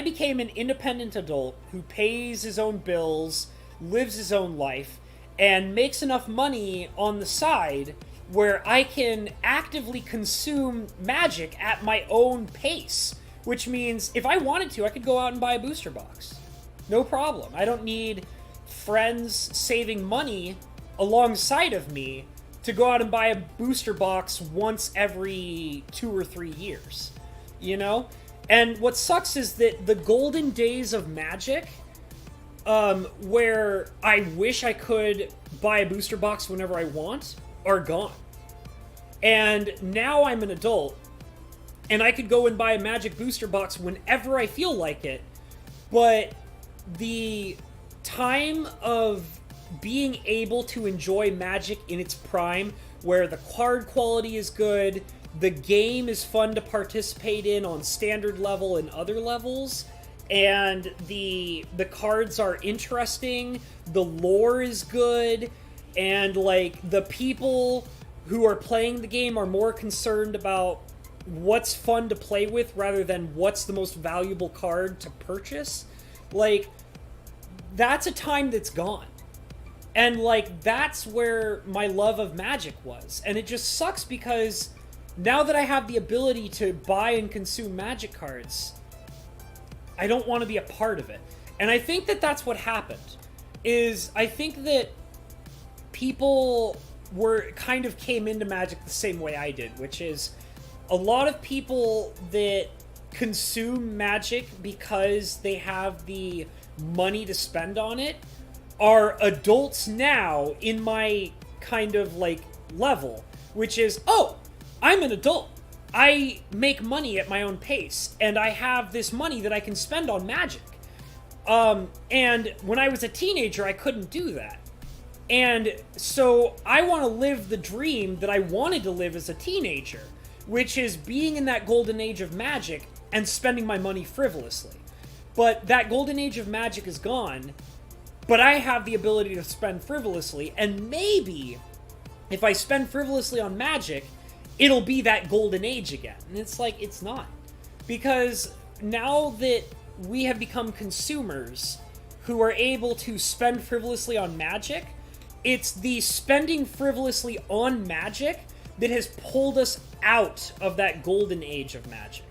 became an independent adult who pays his own bills, lives his own life, and makes enough money on the side where I can actively consume Magic at my own pace, which means if I wanted to, I could go out and buy a booster box. No problem. I don't need friends saving money alongside of me to go out and buy a booster box once every 2 or 3 years. And what sucks is that the golden days of Magic, where I wish I could buy a booster box whenever I want, are gone. And now I'm an adult, and I could go and buy a Magic booster box whenever I feel like it, but the time of being able to enjoy Magic in its prime, where the card quality is good, the game is fun to participate in on standard level and other levels, and the cards are interesting, the lore is good, and the people who are playing the game are more concerned about what's fun to play with rather than what's the most valuable card to purchase. That's a time that's gone. And that's where my love of Magic was. And it just sucks because now that I have the ability to buy and consume Magic cards, I don't want to be a part of it. And I think that that's what happened. I think that people came into Magic the same way I did, which is a lot of people that consume Magic because they have the money to spend on it are adults now in my level, which is, oh, I'm an adult. I make money at my own pace, and I have this money that I can spend on Magic. And when I was a teenager, I couldn't do that. And so I want to live the dream that I wanted to live as a teenager, which is being in that golden age of Magic and spending my money frivolously. But that golden age of Magic is gone, but I have the ability to spend frivolously, and maybe if I spend frivolously on Magic, it'll be that golden age again. And it's it's not. Because now that we have become consumers who are able to spend frivolously on Magic, it's the spending frivolously on Magic that has pulled us out of that golden age of Magic.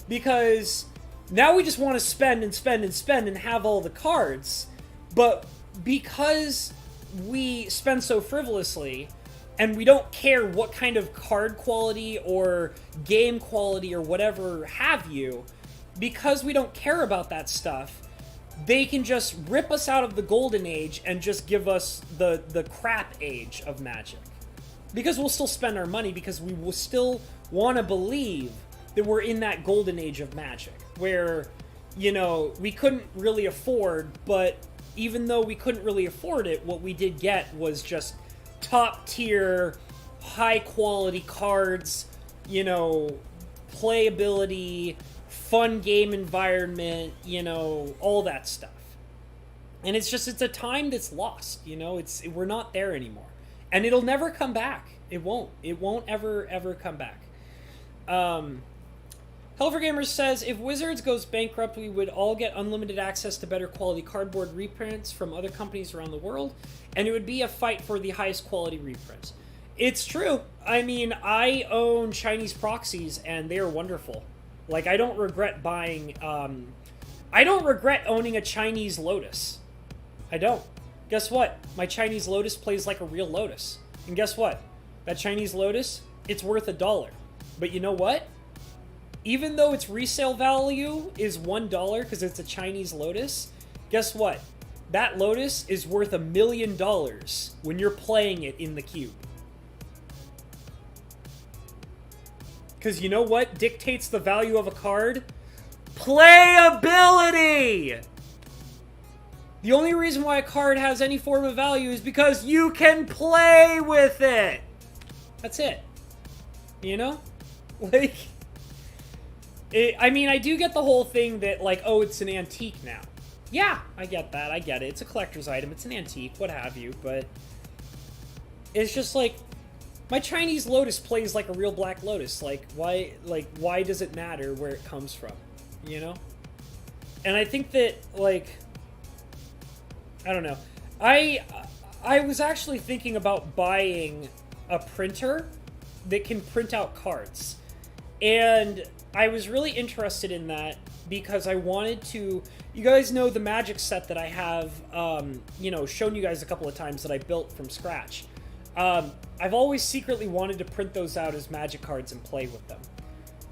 Because now we just want to spend and spend and spend and have all the cards, but because we spend so frivolously, and we don't care what kind of card quality or game quality or whatever have you, because we don't care about that stuff, they can just rip us out of the golden age and just give us the crap age of Magic. Because we'll still spend our money, because we will still want to believe that we're in that golden age of Magic, where, we couldn't really afford, but even though we couldn't really afford it, what we did get was just top tier, high quality cards, playability, fun game environment, all that stuff. And it's a time that's lost, we're not there anymore. And it'll never come back. It won't. It won't ever come back. Helfergamers says, if Wizards goes bankrupt, we would all get unlimited access to better quality cardboard reprints from other companies around the world, and it would be a fight for the highest quality reprints. It's true. I mean, I own Chinese proxies, and they are wonderful. Like, I don't regret buying... I don't regret owning a Chinese Lotus. I don't. Guess what? My Chinese Lotus plays like a real Lotus. And guess what? That Chinese Lotus, it's worth $1. But you know what? Even though its resale value is $1 because it's a Chinese Lotus, guess what? That Lotus is worth $1 million when you're playing it in the cube. Because you know what dictates the value of a card? Playability! The only reason why a card has any form of value is because you can play with it! That's it. You know? Like... I mean, I do get the whole thing that, like, oh, it's an antique now. Yeah, I get that. I get it. It's a collector's item. It's an antique, what have you. But it's just, like, my Chinese Lotus plays like a real Black Lotus. Like, why does it matter where it comes from? You know? And I think that, like, I don't know. I was actually thinking about buying a printer that can print out cards. And I was really interested in that because I wanted to... You guys know the Magic set that I have, you know, shown you guys a couple of times that I built from scratch. I've always secretly wanted to print those out as Magic cards and play with them.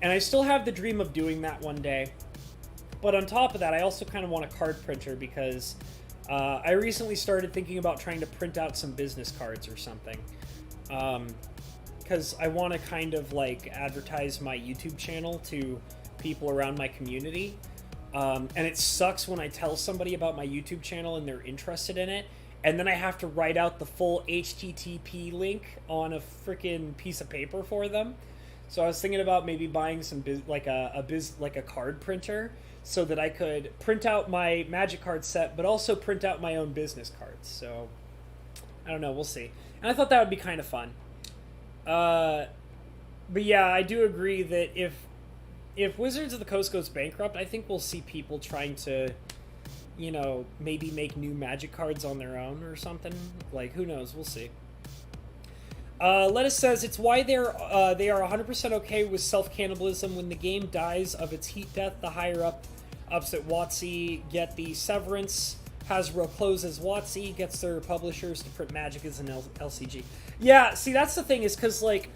And I still have the dream of doing that one day. But on top of that, I also kind of want a card printer because I recently started thinking about trying to print out some business cards or something. Because I want to kind of, like, advertise my YouTube channel to people around my community. And it sucks when I tell somebody about my YouTube channel and they're interested in it, and then I have to write out the full HTTP link on a freaking piece of paper for them. So I was thinking about maybe buying some like a card printer so that I could print out my Magic card set, but also print out my own business cards. So I don't know, we'll see. And I thought that would be kind of fun. But yeah, I do agree that if Wizards of the Coast goes bankrupt, I think we'll see people trying to, you know, maybe make new Magic cards on their own or something. Like, who knows? We'll see. Lettuce says it's why they are 100% okay with self-cannibalism. When the game dies of its heat death, the higher ups at WotC get the severance. Hasbro closes WotC, gets their publishers to print Magic as an LCG. Yeah, see, that's the thing, is because, like,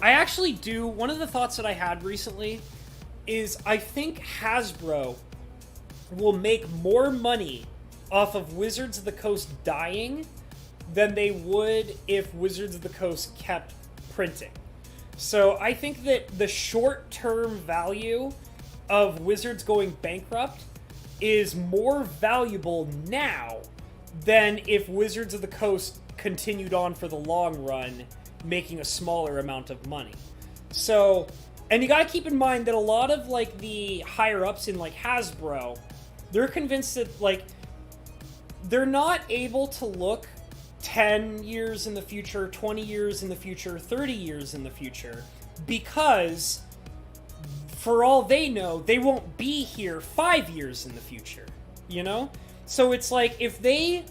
I actually do... One of the thoughts that I had recently is I think Hasbro will make more money off of Wizards of the Coast dying than they would if Wizards of the Coast kept printing. So I think that the short-term value of Wizards going bankrupt is more valuable now than if Wizards of the Coast continued on for the long run, making a smaller amount of money. So, and you gotta keep in mind that a lot of, like, the higher-ups in, like, Hasbro, they're convinced that, like, they're not able to look 10 years in the future, 20 years in the future, 30 years in the future, because for all they know, they won't be here 5 years in the future, you know? So it's like, if they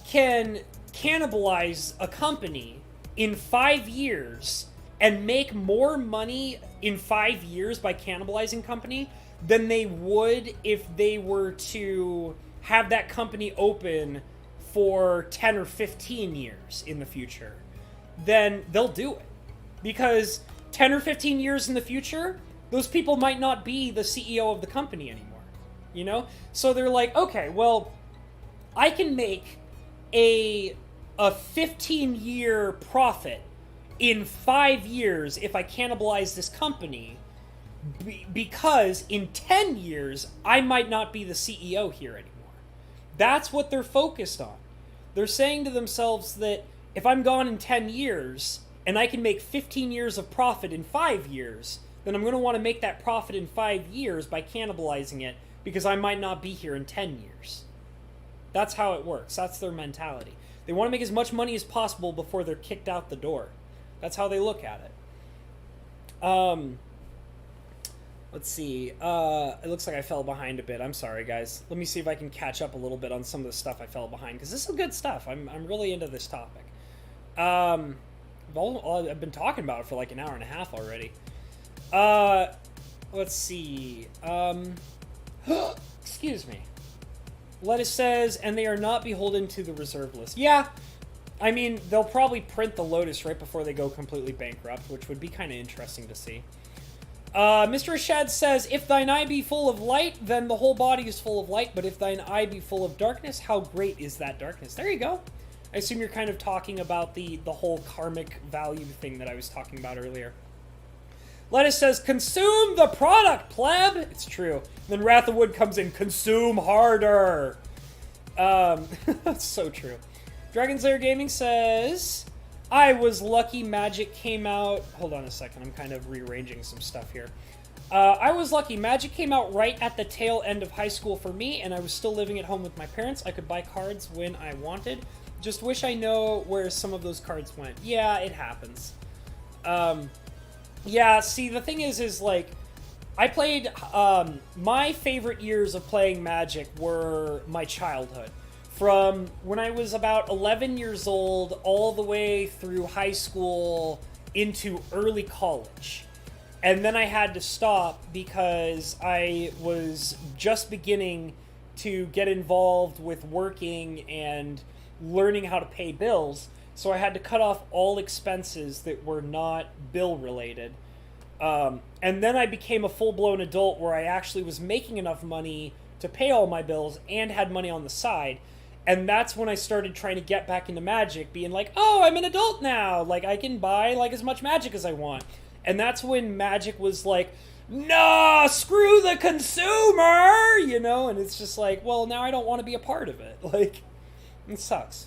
can cannibalize a company in 5 years and make more money in 5 years by cannibalizing company than they would if they were to have that company open for 10 or 15 years in the future, then they'll do it. Because 10 or 15 years in the future, those people might not be the CEO of the company anymore, you know? So they're like, okay, well, I can make a 15-year profit in 5 years if I cannibalize this company, because in 10 years, I might not be the CEO here anymore. That's what they're focused on. They're saying to themselves that if I'm gone in 10 years and I can make 15 years of profit in 5 years, then I'm going to want to make that profit in 5 years by cannibalizing it, because I might not be here in 10 years. That's how it works. That's their mentality. They want to make as much money as possible before they're kicked out the door. That's how they look at it. Let's see. It looks like I fell behind a bit. I'm sorry, guys. Let me see if I can catch up a little bit on some of the stuff I fell behind, because this is some good stuff. I'm really into this topic. I've been talking about it for like an hour and a half already. Let's see. Excuse me. Lettuce says, and they are not beholden to the reserve list. Yeah. I mean, they'll probably print the Lotus right before they go completely bankrupt, which would be kind of interesting to see. Mr. Ashad says, if thine eye be full of light, then the whole body is full of light, but if thine eye be full of darkness, how great is that darkness? There you go. I assume you're kind of talking about the whole karmic value thing that I was talking about earlier. Lettuce says, consume the product, pleb! It's true. And then Wrath of Wood comes in, consume harder! That's so true. Dragon Slayer Gaming says, I was lucky Magic came out... Hold on a second, I'm kind of rearranging some stuff here. I was lucky Magic came out right at the tail end of high school for me, and I was still living at home with my parents. I could buy cards when I wanted. Just wish I know where some of those cards went. Yeah, it happens. Yeah, see, the thing is like, I played, my favorite years of playing Magic were my childhood. From when I was about 11 years old all the way through high school into early college. And then I had to stop because I was just beginning to get involved with working and learning how to pay bills. So I had to cut off all expenses that were not bill related. And then I became a full-blown adult where I actually was making enough money to pay all my bills and had money on the side. And that's when I started trying to get back into Magic, being like, oh, I'm an adult now. Like, I can buy, like, as much Magic as I want. And that's when Magic was like, nah, screw the consumer, you know? And it's just like, well, now I don't want to be a part of it. Like, it sucks.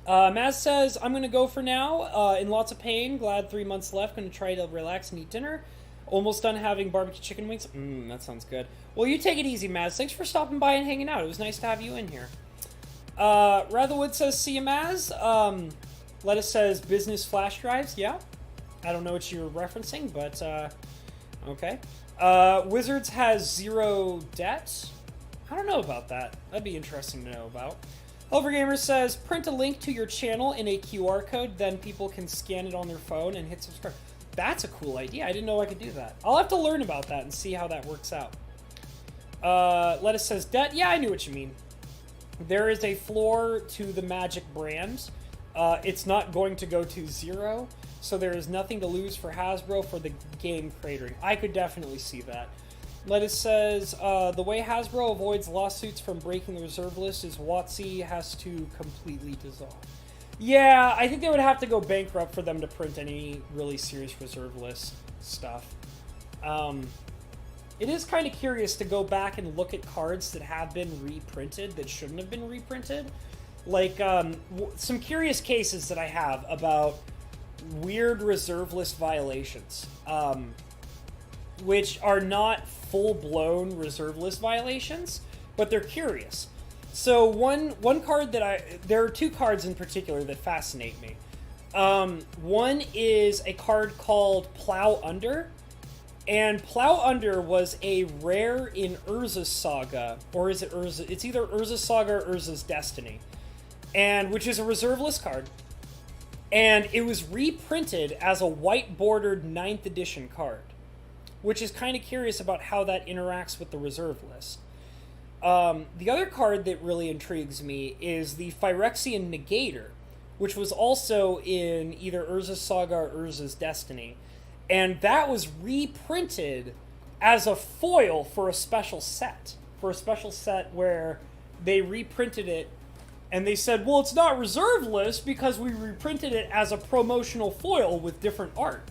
Maz says, I'm going to go for now. In lots of pain. Glad 3 months left. Going to try to relax and eat dinner. Almost done having barbecue chicken wings. That sounds good. Well, you take it easy, Maz. Thanks for stopping by and hanging out. It was nice to have you in here. Ratherwood says, see you, Maz. Lettuce says, business flash drives. Yeah. I don't know what you're referencing, but, okay. Wizards has 0 debt. I don't know about that. That'd be interesting to know about. Overgamer says, print a link to your channel in a QR code, then people can scan it on their phone and hit subscribe. That's a cool idea. I didn't know I could do that. I'll have to learn about that and see how that works out. Lettuce says, debt. Yeah, I knew what you mean. There is a floor to the Magic brand. It's not going to go to 0, so there is nothing to lose for Hasbro for the game cratering. I could definitely see that. Lettuce says, the way Hasbro avoids lawsuits from breaking the reserve list is WotC has to completely dissolve. Yeah, I think they would have to go bankrupt for them to print any really serious reserve list stuff. It is kind of curious to go back and look at cards that have been reprinted that shouldn't have been reprinted. Like, some curious cases that I have about weird reserve list violations, which are not full-blown reserve list violations, but they're curious. So one card that there are 2 cards in particular that fascinate me. One is a card called Plow Under, and Plow Under was a rare in Urza's Saga, or is it Urza? It's either Urza's Saga or Urza's Destiny, and which is a reserve list card. And it was reprinted as a white-bordered 9th edition card, which is kind of curious about how that interacts with the reserve list. The other card that really intrigues me is the Phyrexian Negator, which was also in either Urza's Saga or Urza's Destiny. And that was reprinted as a foil for a special set. For a special set where they reprinted it and they said, well, it's not reserve list because we reprinted it as a promotional foil with different art.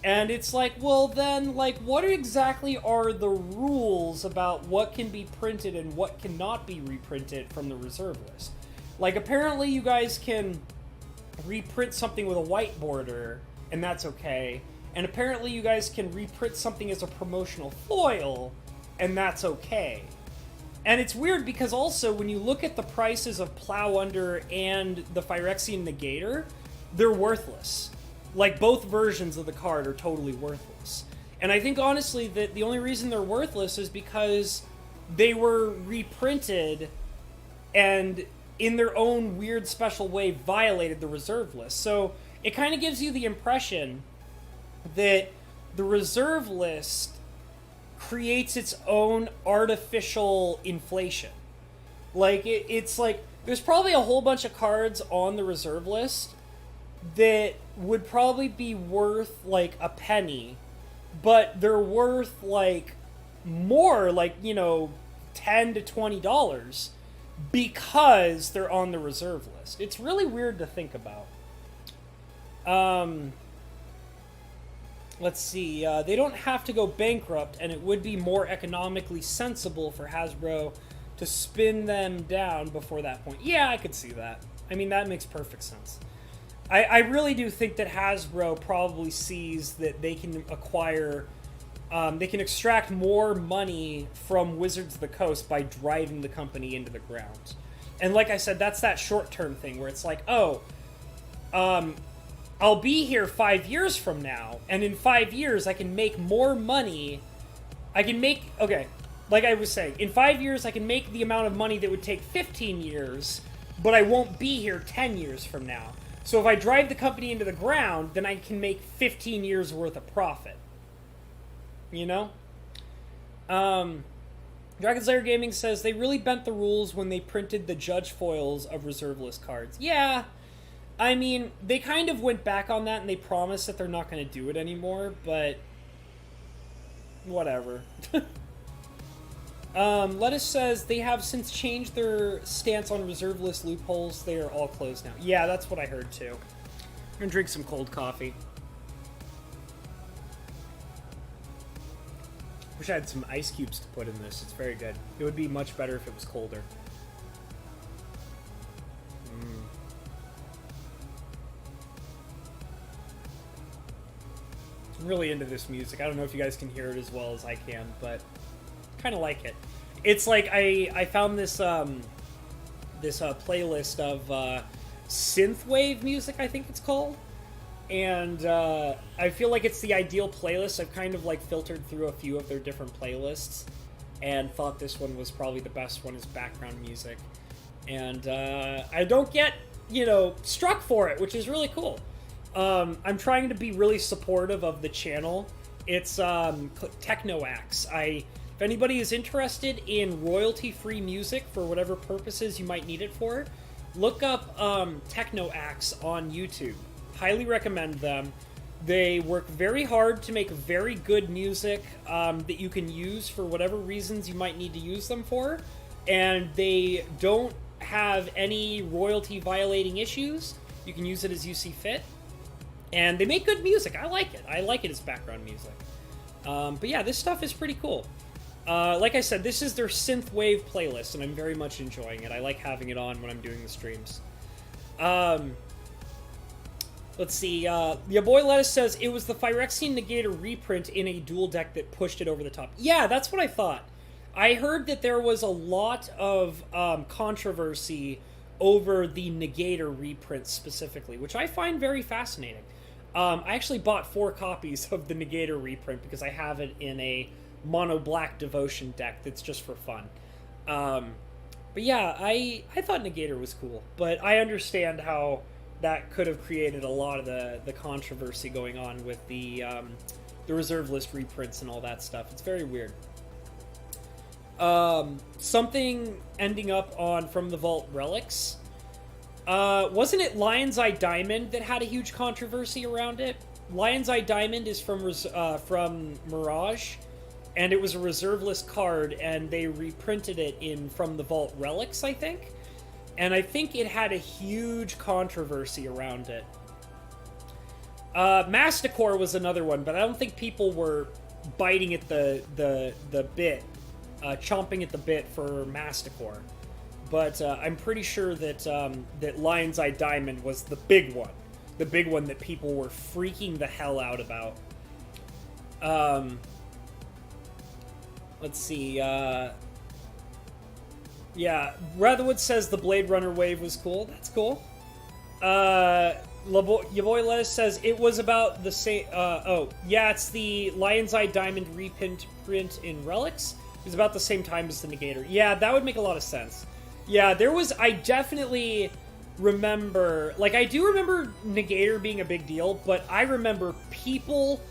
And it's like, well then, like, what exactly are the rules about what can be printed and what cannot be reprinted from the reserve list? Like, apparently you guys can reprint something with a white border, and that's okay. And apparently you guys can reprint something as a promotional foil, and that's okay. And it's weird because also when you look at the prices of Plow Under and the Phyrexian Negator, they're worthless. Like, both versions of the card are totally worthless. And I think, honestly, that the only reason they're worthless is because they were reprinted and, in their own weird, special way, violated the reserve list. So, it kind of gives you the impression that the reserve list creates its own artificial inflation. Like, it's like, there's probably a whole bunch of cards on the reserve list that would probably be worth, like, a penny, but they're worth, like, more, like, you know, $10 to $20 because they're on the reserve list. It's really weird to think about. Let's see, they don't have to go bankrupt, and it would be more economically sensible for Hasbro to spin them down before that point. Yeah, I could see that. I mean, that makes perfect sense. I really do think that Hasbro probably sees that they can acquire, they can extract more money from Wizards of the Coast by driving the company into the ground. And like I said, that's that short-term thing where it's like, oh, I'll be here 5 years from now, and in 5 years I can make more money. I can make, okay, like I was saying, in 5 years I can make the amount of money that would take 15 years, but I won't be here 10 years from now. So if I drive the company into the ground, then I can make 15 years worth of profit. You know? Dragon Slayer Gaming says, they really bent the rules when they printed the judge foils of reserve list cards. Yeah, I mean, they kind of went back on that and they promised that they're not going to do it anymore, but whatever. Lettuce says, they have since changed their stance on reserve list loopholes. They are all closed now. Yeah, that's what I heard too. I'm going to drink some cold coffee. Wish I had some ice cubes to put in this. It's very good. It would be much better if it was colder. I'm really into this music. I don't know if you guys can hear it as well as I can, but kind of like it. It's like I found this playlist of synthwave music, I think it's called, and I feel like it's the ideal playlist. I've kind of like filtered through a few of their different playlists and thought this one was probably the best one as background music, and I don't get, you know, struck for it, which is really cool. I'm trying to be really supportive of the channel. It's Technoax. If anybody is interested in royalty-free music for whatever purposes you might need it for, look up Technoax on YouTube. Highly recommend them. They work very hard to make very good music that you can use for whatever reasons you might need to use them for, and they don't have any royalty-violating issues. You can use it as you see fit. And they make good music. I like it. I like it as background music. But yeah, this stuff is pretty cool. Like I said, this is their synthwave playlist, and I'm very much enjoying it. I like having it on when I'm doing the streams. Let's see. Your boy Lettuce says, it was the Phyrexian Negator reprint in a dual deck that pushed it over the top. Yeah, that's what I thought. I heard that there was a lot of controversy over the Negator reprint specifically, which I find very fascinating. I actually bought 4 copies of the Negator reprint because I have it in a mono black devotion deck that's just for fun. But yeah, I thought Negator was cool, but I understand how that could have created a lot of the controversy going on with the reserve list reprints and all that stuff. It's very weird. Something ending up on From the Vault Relics. Wasn't it Lion's Eye Diamond that had a huge controversy around it? Lion's Eye Diamond is from Mirage, and it was a reserve list card, and they reprinted it in From the Vault Relics, I think. And I think it had a huge controversy around it. Masticore was another one, but I don't think people were biting at the bit, chomping at the bit for Masticore. But I'm pretty sure that that Lion's Eye Diamond was the big one that people were freaking the hell out about. Let's see. Yeah, Ratherwood says the Blade Runner wave was cool. That's cool. Your boy Lettuce says it was about the same. Oh, yeah, it's the Lion's Eye Diamond reprint in Relics. It was about the same time as the Negator. Yeah, that would make a lot of sense. Yeah, there was. I definitely remember. Like, I do remember Negator being a big deal, but I remember people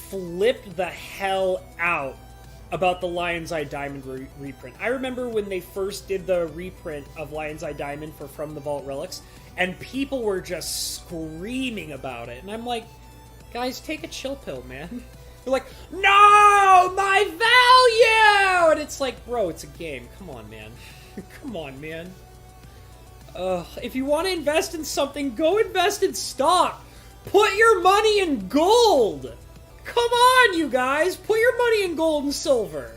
flipped the hell out about the Lion's Eye Diamond reprint. I remember when they first did the reprint of Lion's Eye Diamond for From the Vault Relics, and people were just screaming about it. And I'm like, guys, take a chill pill, man. They're like, no, my value! And it's like, bro, it's a game. Come on, man. Come on, man. If you want to invest in something, go invest in stock. Put your money in gold. Come on, you guys! Put your money in gold and silver!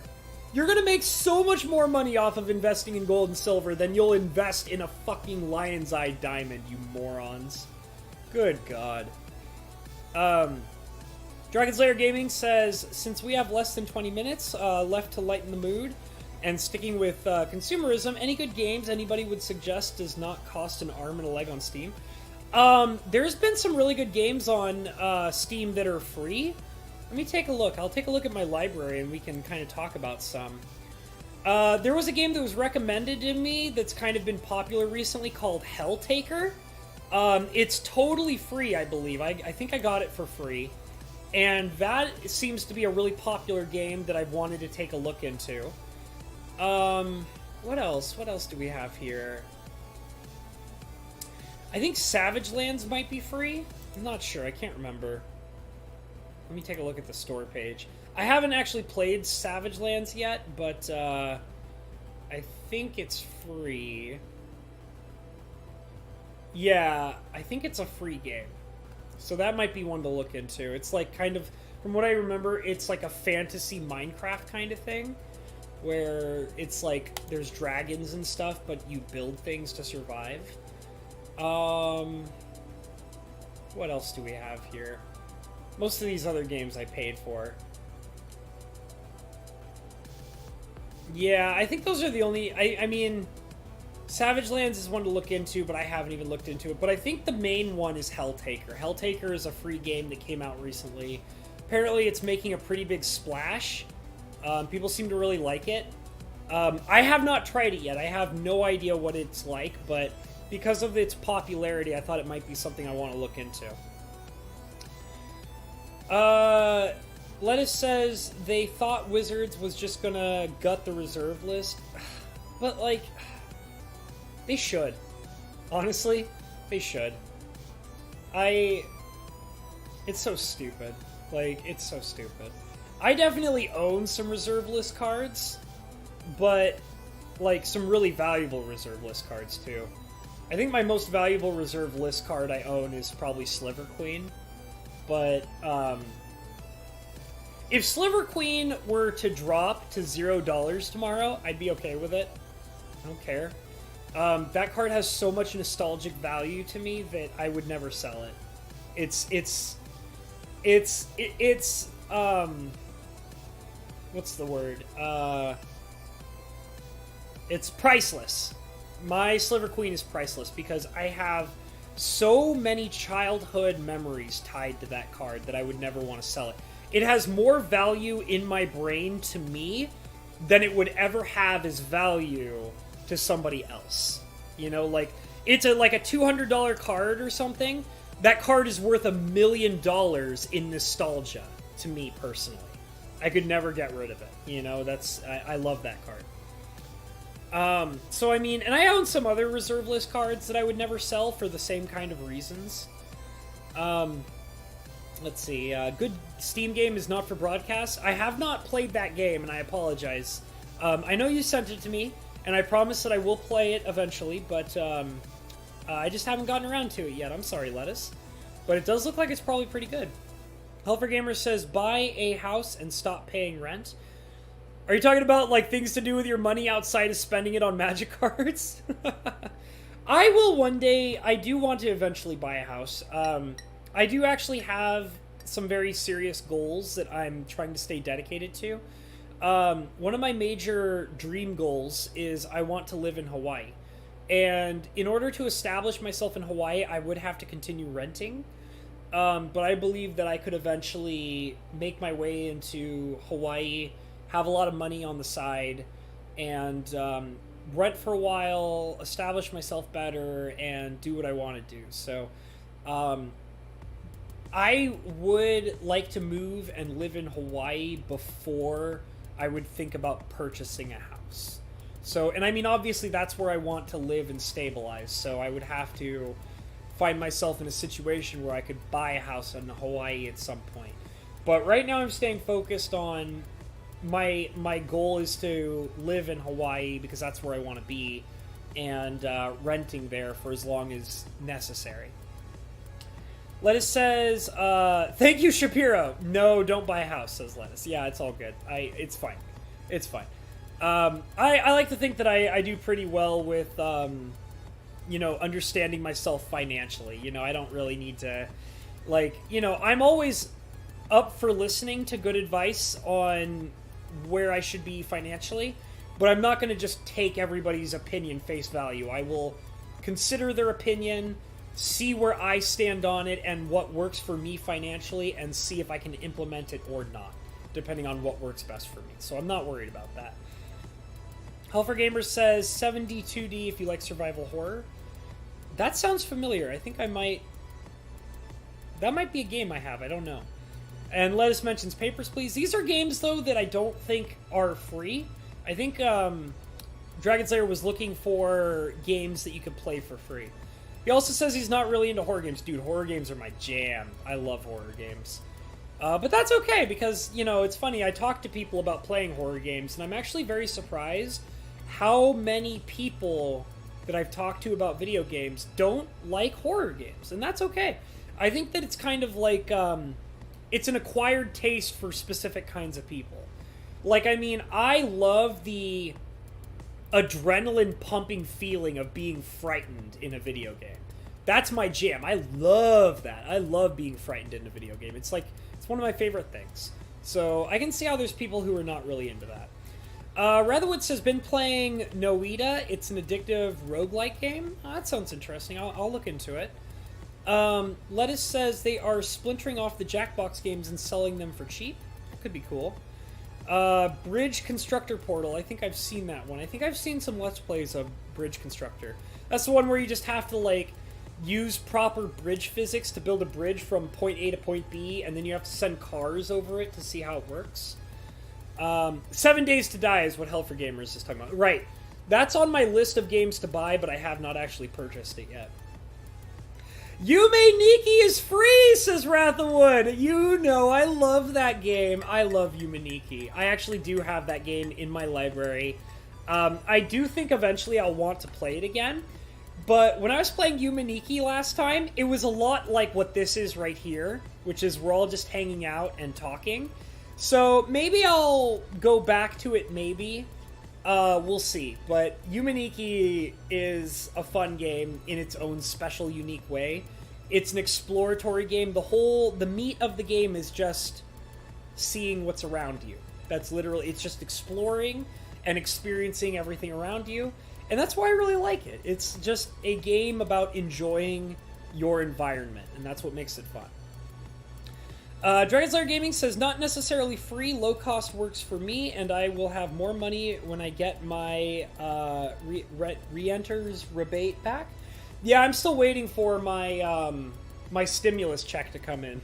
You're gonna make so much more money off of investing in gold and silver than you'll invest in a fucking Lion's Eye Diamond, you morons. Good God. Dragon Slayer Gaming says, since we have less than 20 minutes left to lighten the mood, and sticking with consumerism, any good games anybody would suggest does not cost an arm and a leg on Steam? There's been some really good games on Steam that are free. Let me take a look. I'll take a look at my library and we can kind of talk about some. There was a game that was recommended to me that's kind of been popular recently called Helltaker. It's totally free, I believe. I think I got it for free. And that seems to be a really popular game that I've wanted to take a look into. What else? What else do we have here? I think Savage Lands might be free. I'm not sure. I can't remember. Let me take a look at the store page. I haven't actually played Savage Lands yet, but I think it's free. Yeah, I think it's a free game. So that might be one to look into. It's like kind of, from what I remember, it's like a fantasy Minecraft kind of thing. Where it's like, there's dragons and stuff, but you build things to survive. What else do we have here? Most of these other games I paid for. Yeah, I think those are the only... I mean, Savage Lands is one to look into, but I haven't even looked into it. But I think the main one is Helltaker. Helltaker is a free game that came out recently. Apparently it's making a pretty big splash. People seem to really like it. I have not tried it yet. I have no idea what it's like, but because of its popularity, I thought it might be something I want to look into. Lettuce says they thought Wizards was just gonna gut the reserve list. But, like, they should. Honestly, they should. It's so stupid. Like, it's so stupid. I definitely own some reserve list cards, but, like, some really valuable reserve list cards, too. I think my most valuable reserve list card I own is probably Sliver Queen. But, if Sliver Queen were to drop to $0 tomorrow, I'd be okay with it. I don't care. That card has so much nostalgic value to me that I would never sell it. What's the word? It's priceless. My Sliver Queen is priceless because I have so many childhood memories tied to that card that I would never want to sell it. It has more value in my brain to me than it would ever have as value to somebody else. You know, like, it's like a $200 card or something. That card is worth $1 million in nostalgia to me personally. I could never get rid of it. You know, I love that card. So I mean, and I own some other reserve list cards that I would never sell for the same kind of reasons. Let's see, good Steam game is not for broadcast. I have not played that game, and I apologize. I know you sent it to me, and I promise that I will play it eventually, but I just haven't gotten around to it yet. I'm sorry, Lettuce. But it does look like it's probably pretty good. Helper Gamer says, buy a house and stop paying rent. Are you talking about, like, things to do with your money outside of spending it on Magic cards? I will one day. I do want to eventually buy a house. I do actually have some very serious goals that I'm trying to stay dedicated to. one of my major dream goals is I want to live in Hawaii. And in order to establish myself in Hawaii, I would have to continue renting. But I believe that I could eventually make my way into Hawaii, have a lot of money on the side, and rent for a while, establish myself better, and do what I want to do. So I would like to move and live in Hawaii before I would think about purchasing a house. So, and I mean, obviously that's where I want to live and stabilize. So I would have to find myself in a situation where I could buy a house in Hawaii at some point. But right now I'm staying focused on my goal is to live in Hawaii because that's where I want to be, and renting there for as long as necessary. Lettuce says, thank you, Shapiro. No, don't buy a house, says Lettuce. Yeah, it's all good. It's fine. It's fine. I like to think that I do pretty well with, understanding myself financially. I don't really need to, I'm always up for listening to good advice on where I should be financially, but I'm not going to just take everybody's opinion face value. I will consider their opinion, see where I stand on it and what works for me financially, and see if I can implement it or not, depending on what works best for me. So I'm not worried about that. Helfer Gamer says 72D if you like survival horror. That sounds familiar. I think I might... That might be a game I have. I don't know. And Lettuce mentions Papers, Please. These are games, though, that I don't think are free. I think Dragon Slayer was looking for games that you could play for free. He also says he's not really into horror games. Dude, horror games are my jam. I love horror games. But that's okay, because, it's funny. I talk to people about playing horror games, and I'm actually very surprised how many people that I've talked to about video games don't like horror games, and that's okay. I think that it's kind of like, it's an acquired taste for specific kinds of people. I love the adrenaline-pumping feeling of being frightened in a video game. That's my jam. I love that. I love being frightened in a video game. It's one of my favorite things. So I can see how there's people who are not really into that. Ratherwood says, been playing Noita. It's an addictive roguelike game. Oh, that sounds interesting. I'll look into it. Lettuce says they are splintering off the Jackbox games and selling them for cheap. Could be cool. Bridge Constructor Portal. I think I've seen that one. I think I've seen some Let's Plays of Bridge Constructor. That's the one where you just have to, use proper bridge physics to build a bridge from point A to point B, and then you have to send cars over it to see how it works. 7 Days to Die is what Hell for Gamers is talking about. Right. That's on my list of games to buy, but I have not actually purchased it yet. Yume Nikki is free, says Wrathwood. I love that game. I love Yume Nikki. I actually do have that game in my library. I do think eventually I'll want to play it again. But when I was playing Yume Nikki last time, it was a lot like what this is right here, which is we're all just hanging out and talking. So maybe I'll go back to it, maybe. We'll see. But Yume Nikki is a fun game in its own special, unique way. It's an exploratory game. The meat of the game is just seeing what's around you. That's literally, it's just exploring and experiencing everything around you. And that's why I really like it. It's just a game about enjoying your environment, and that's what makes it fun. Dragon Slayer Gaming says, not necessarily free, low cost works for me, and I will have more money when I get my re-enters rebate back. Yeah, I'm still waiting for my my stimulus check to come in.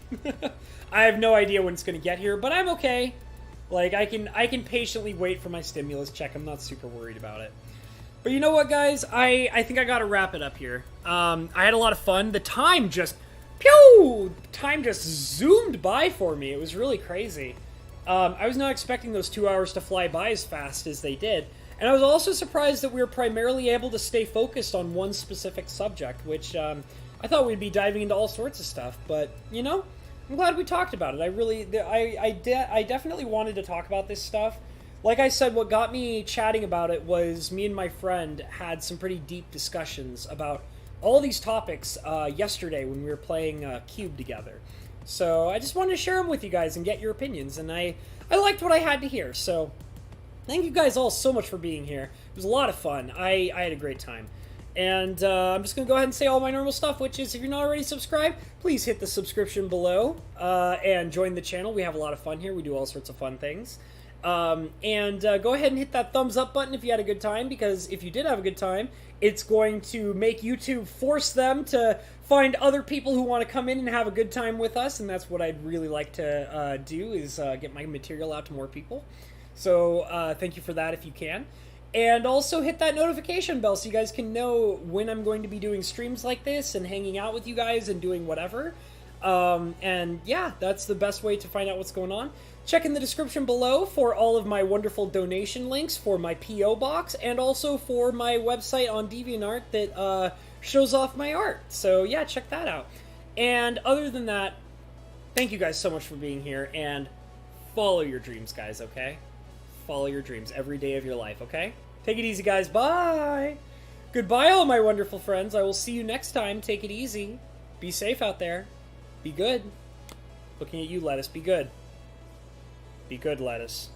I have no idea when it's going to get here, but I'm okay. I can patiently wait for my stimulus check. I'm not super worried about it. But you know what, guys? I think I got to wrap it up here. I had a lot of fun. The time just... Pew! Time just zoomed by for me. It was really crazy. I was not expecting those 2 hours to fly by as fast as they did. And I was also surprised that we were primarily able to stay focused on one specific subject, which I thought we'd be diving into all sorts of stuff. But, I'm glad we talked about it. I definitely wanted to talk about this stuff. Like I said, what got me chatting about it was me and my friend had some pretty deep discussions about all these topics yesterday when we were playing Cube together. So I just wanted to share them with you guys and get your opinions, and I liked what I had to hear. So thank you guys all so much for being here. It was a lot of fun. I had a great time. And I'm just going to go ahead and say all my normal stuff, which is if you're not already subscribed, please hit the subscription below and join the channel. We have a lot of fun here. We do all sorts of fun things. Go ahead and hit that thumbs up button if you had a good time, because if you did have a good time, it's going to make YouTube force them to find other people who want to come in and have a good time with us, and that's what I'd really like to do, is get my material out to more people. So thank you for that if you can. And also hit that notification bell so you guys can know when I'm going to be doing streams like this and hanging out with you guys and doing whatever. And yeah, that's the best way to find out what's going on. Check in the description below for all of my wonderful donation links for my P.O. Box and also for my website on DeviantArt that shows off my art. So yeah, check that out. And other than that, thank you guys so much for being here, and follow your dreams, guys, okay? Follow your dreams every day of your life, okay? Take it easy, guys. Bye! Goodbye, all my wonderful friends. I will see you next time. Take it easy. Be safe out there. Be good. Looking at you, Lettuce. Be good. Be good, Lettuce.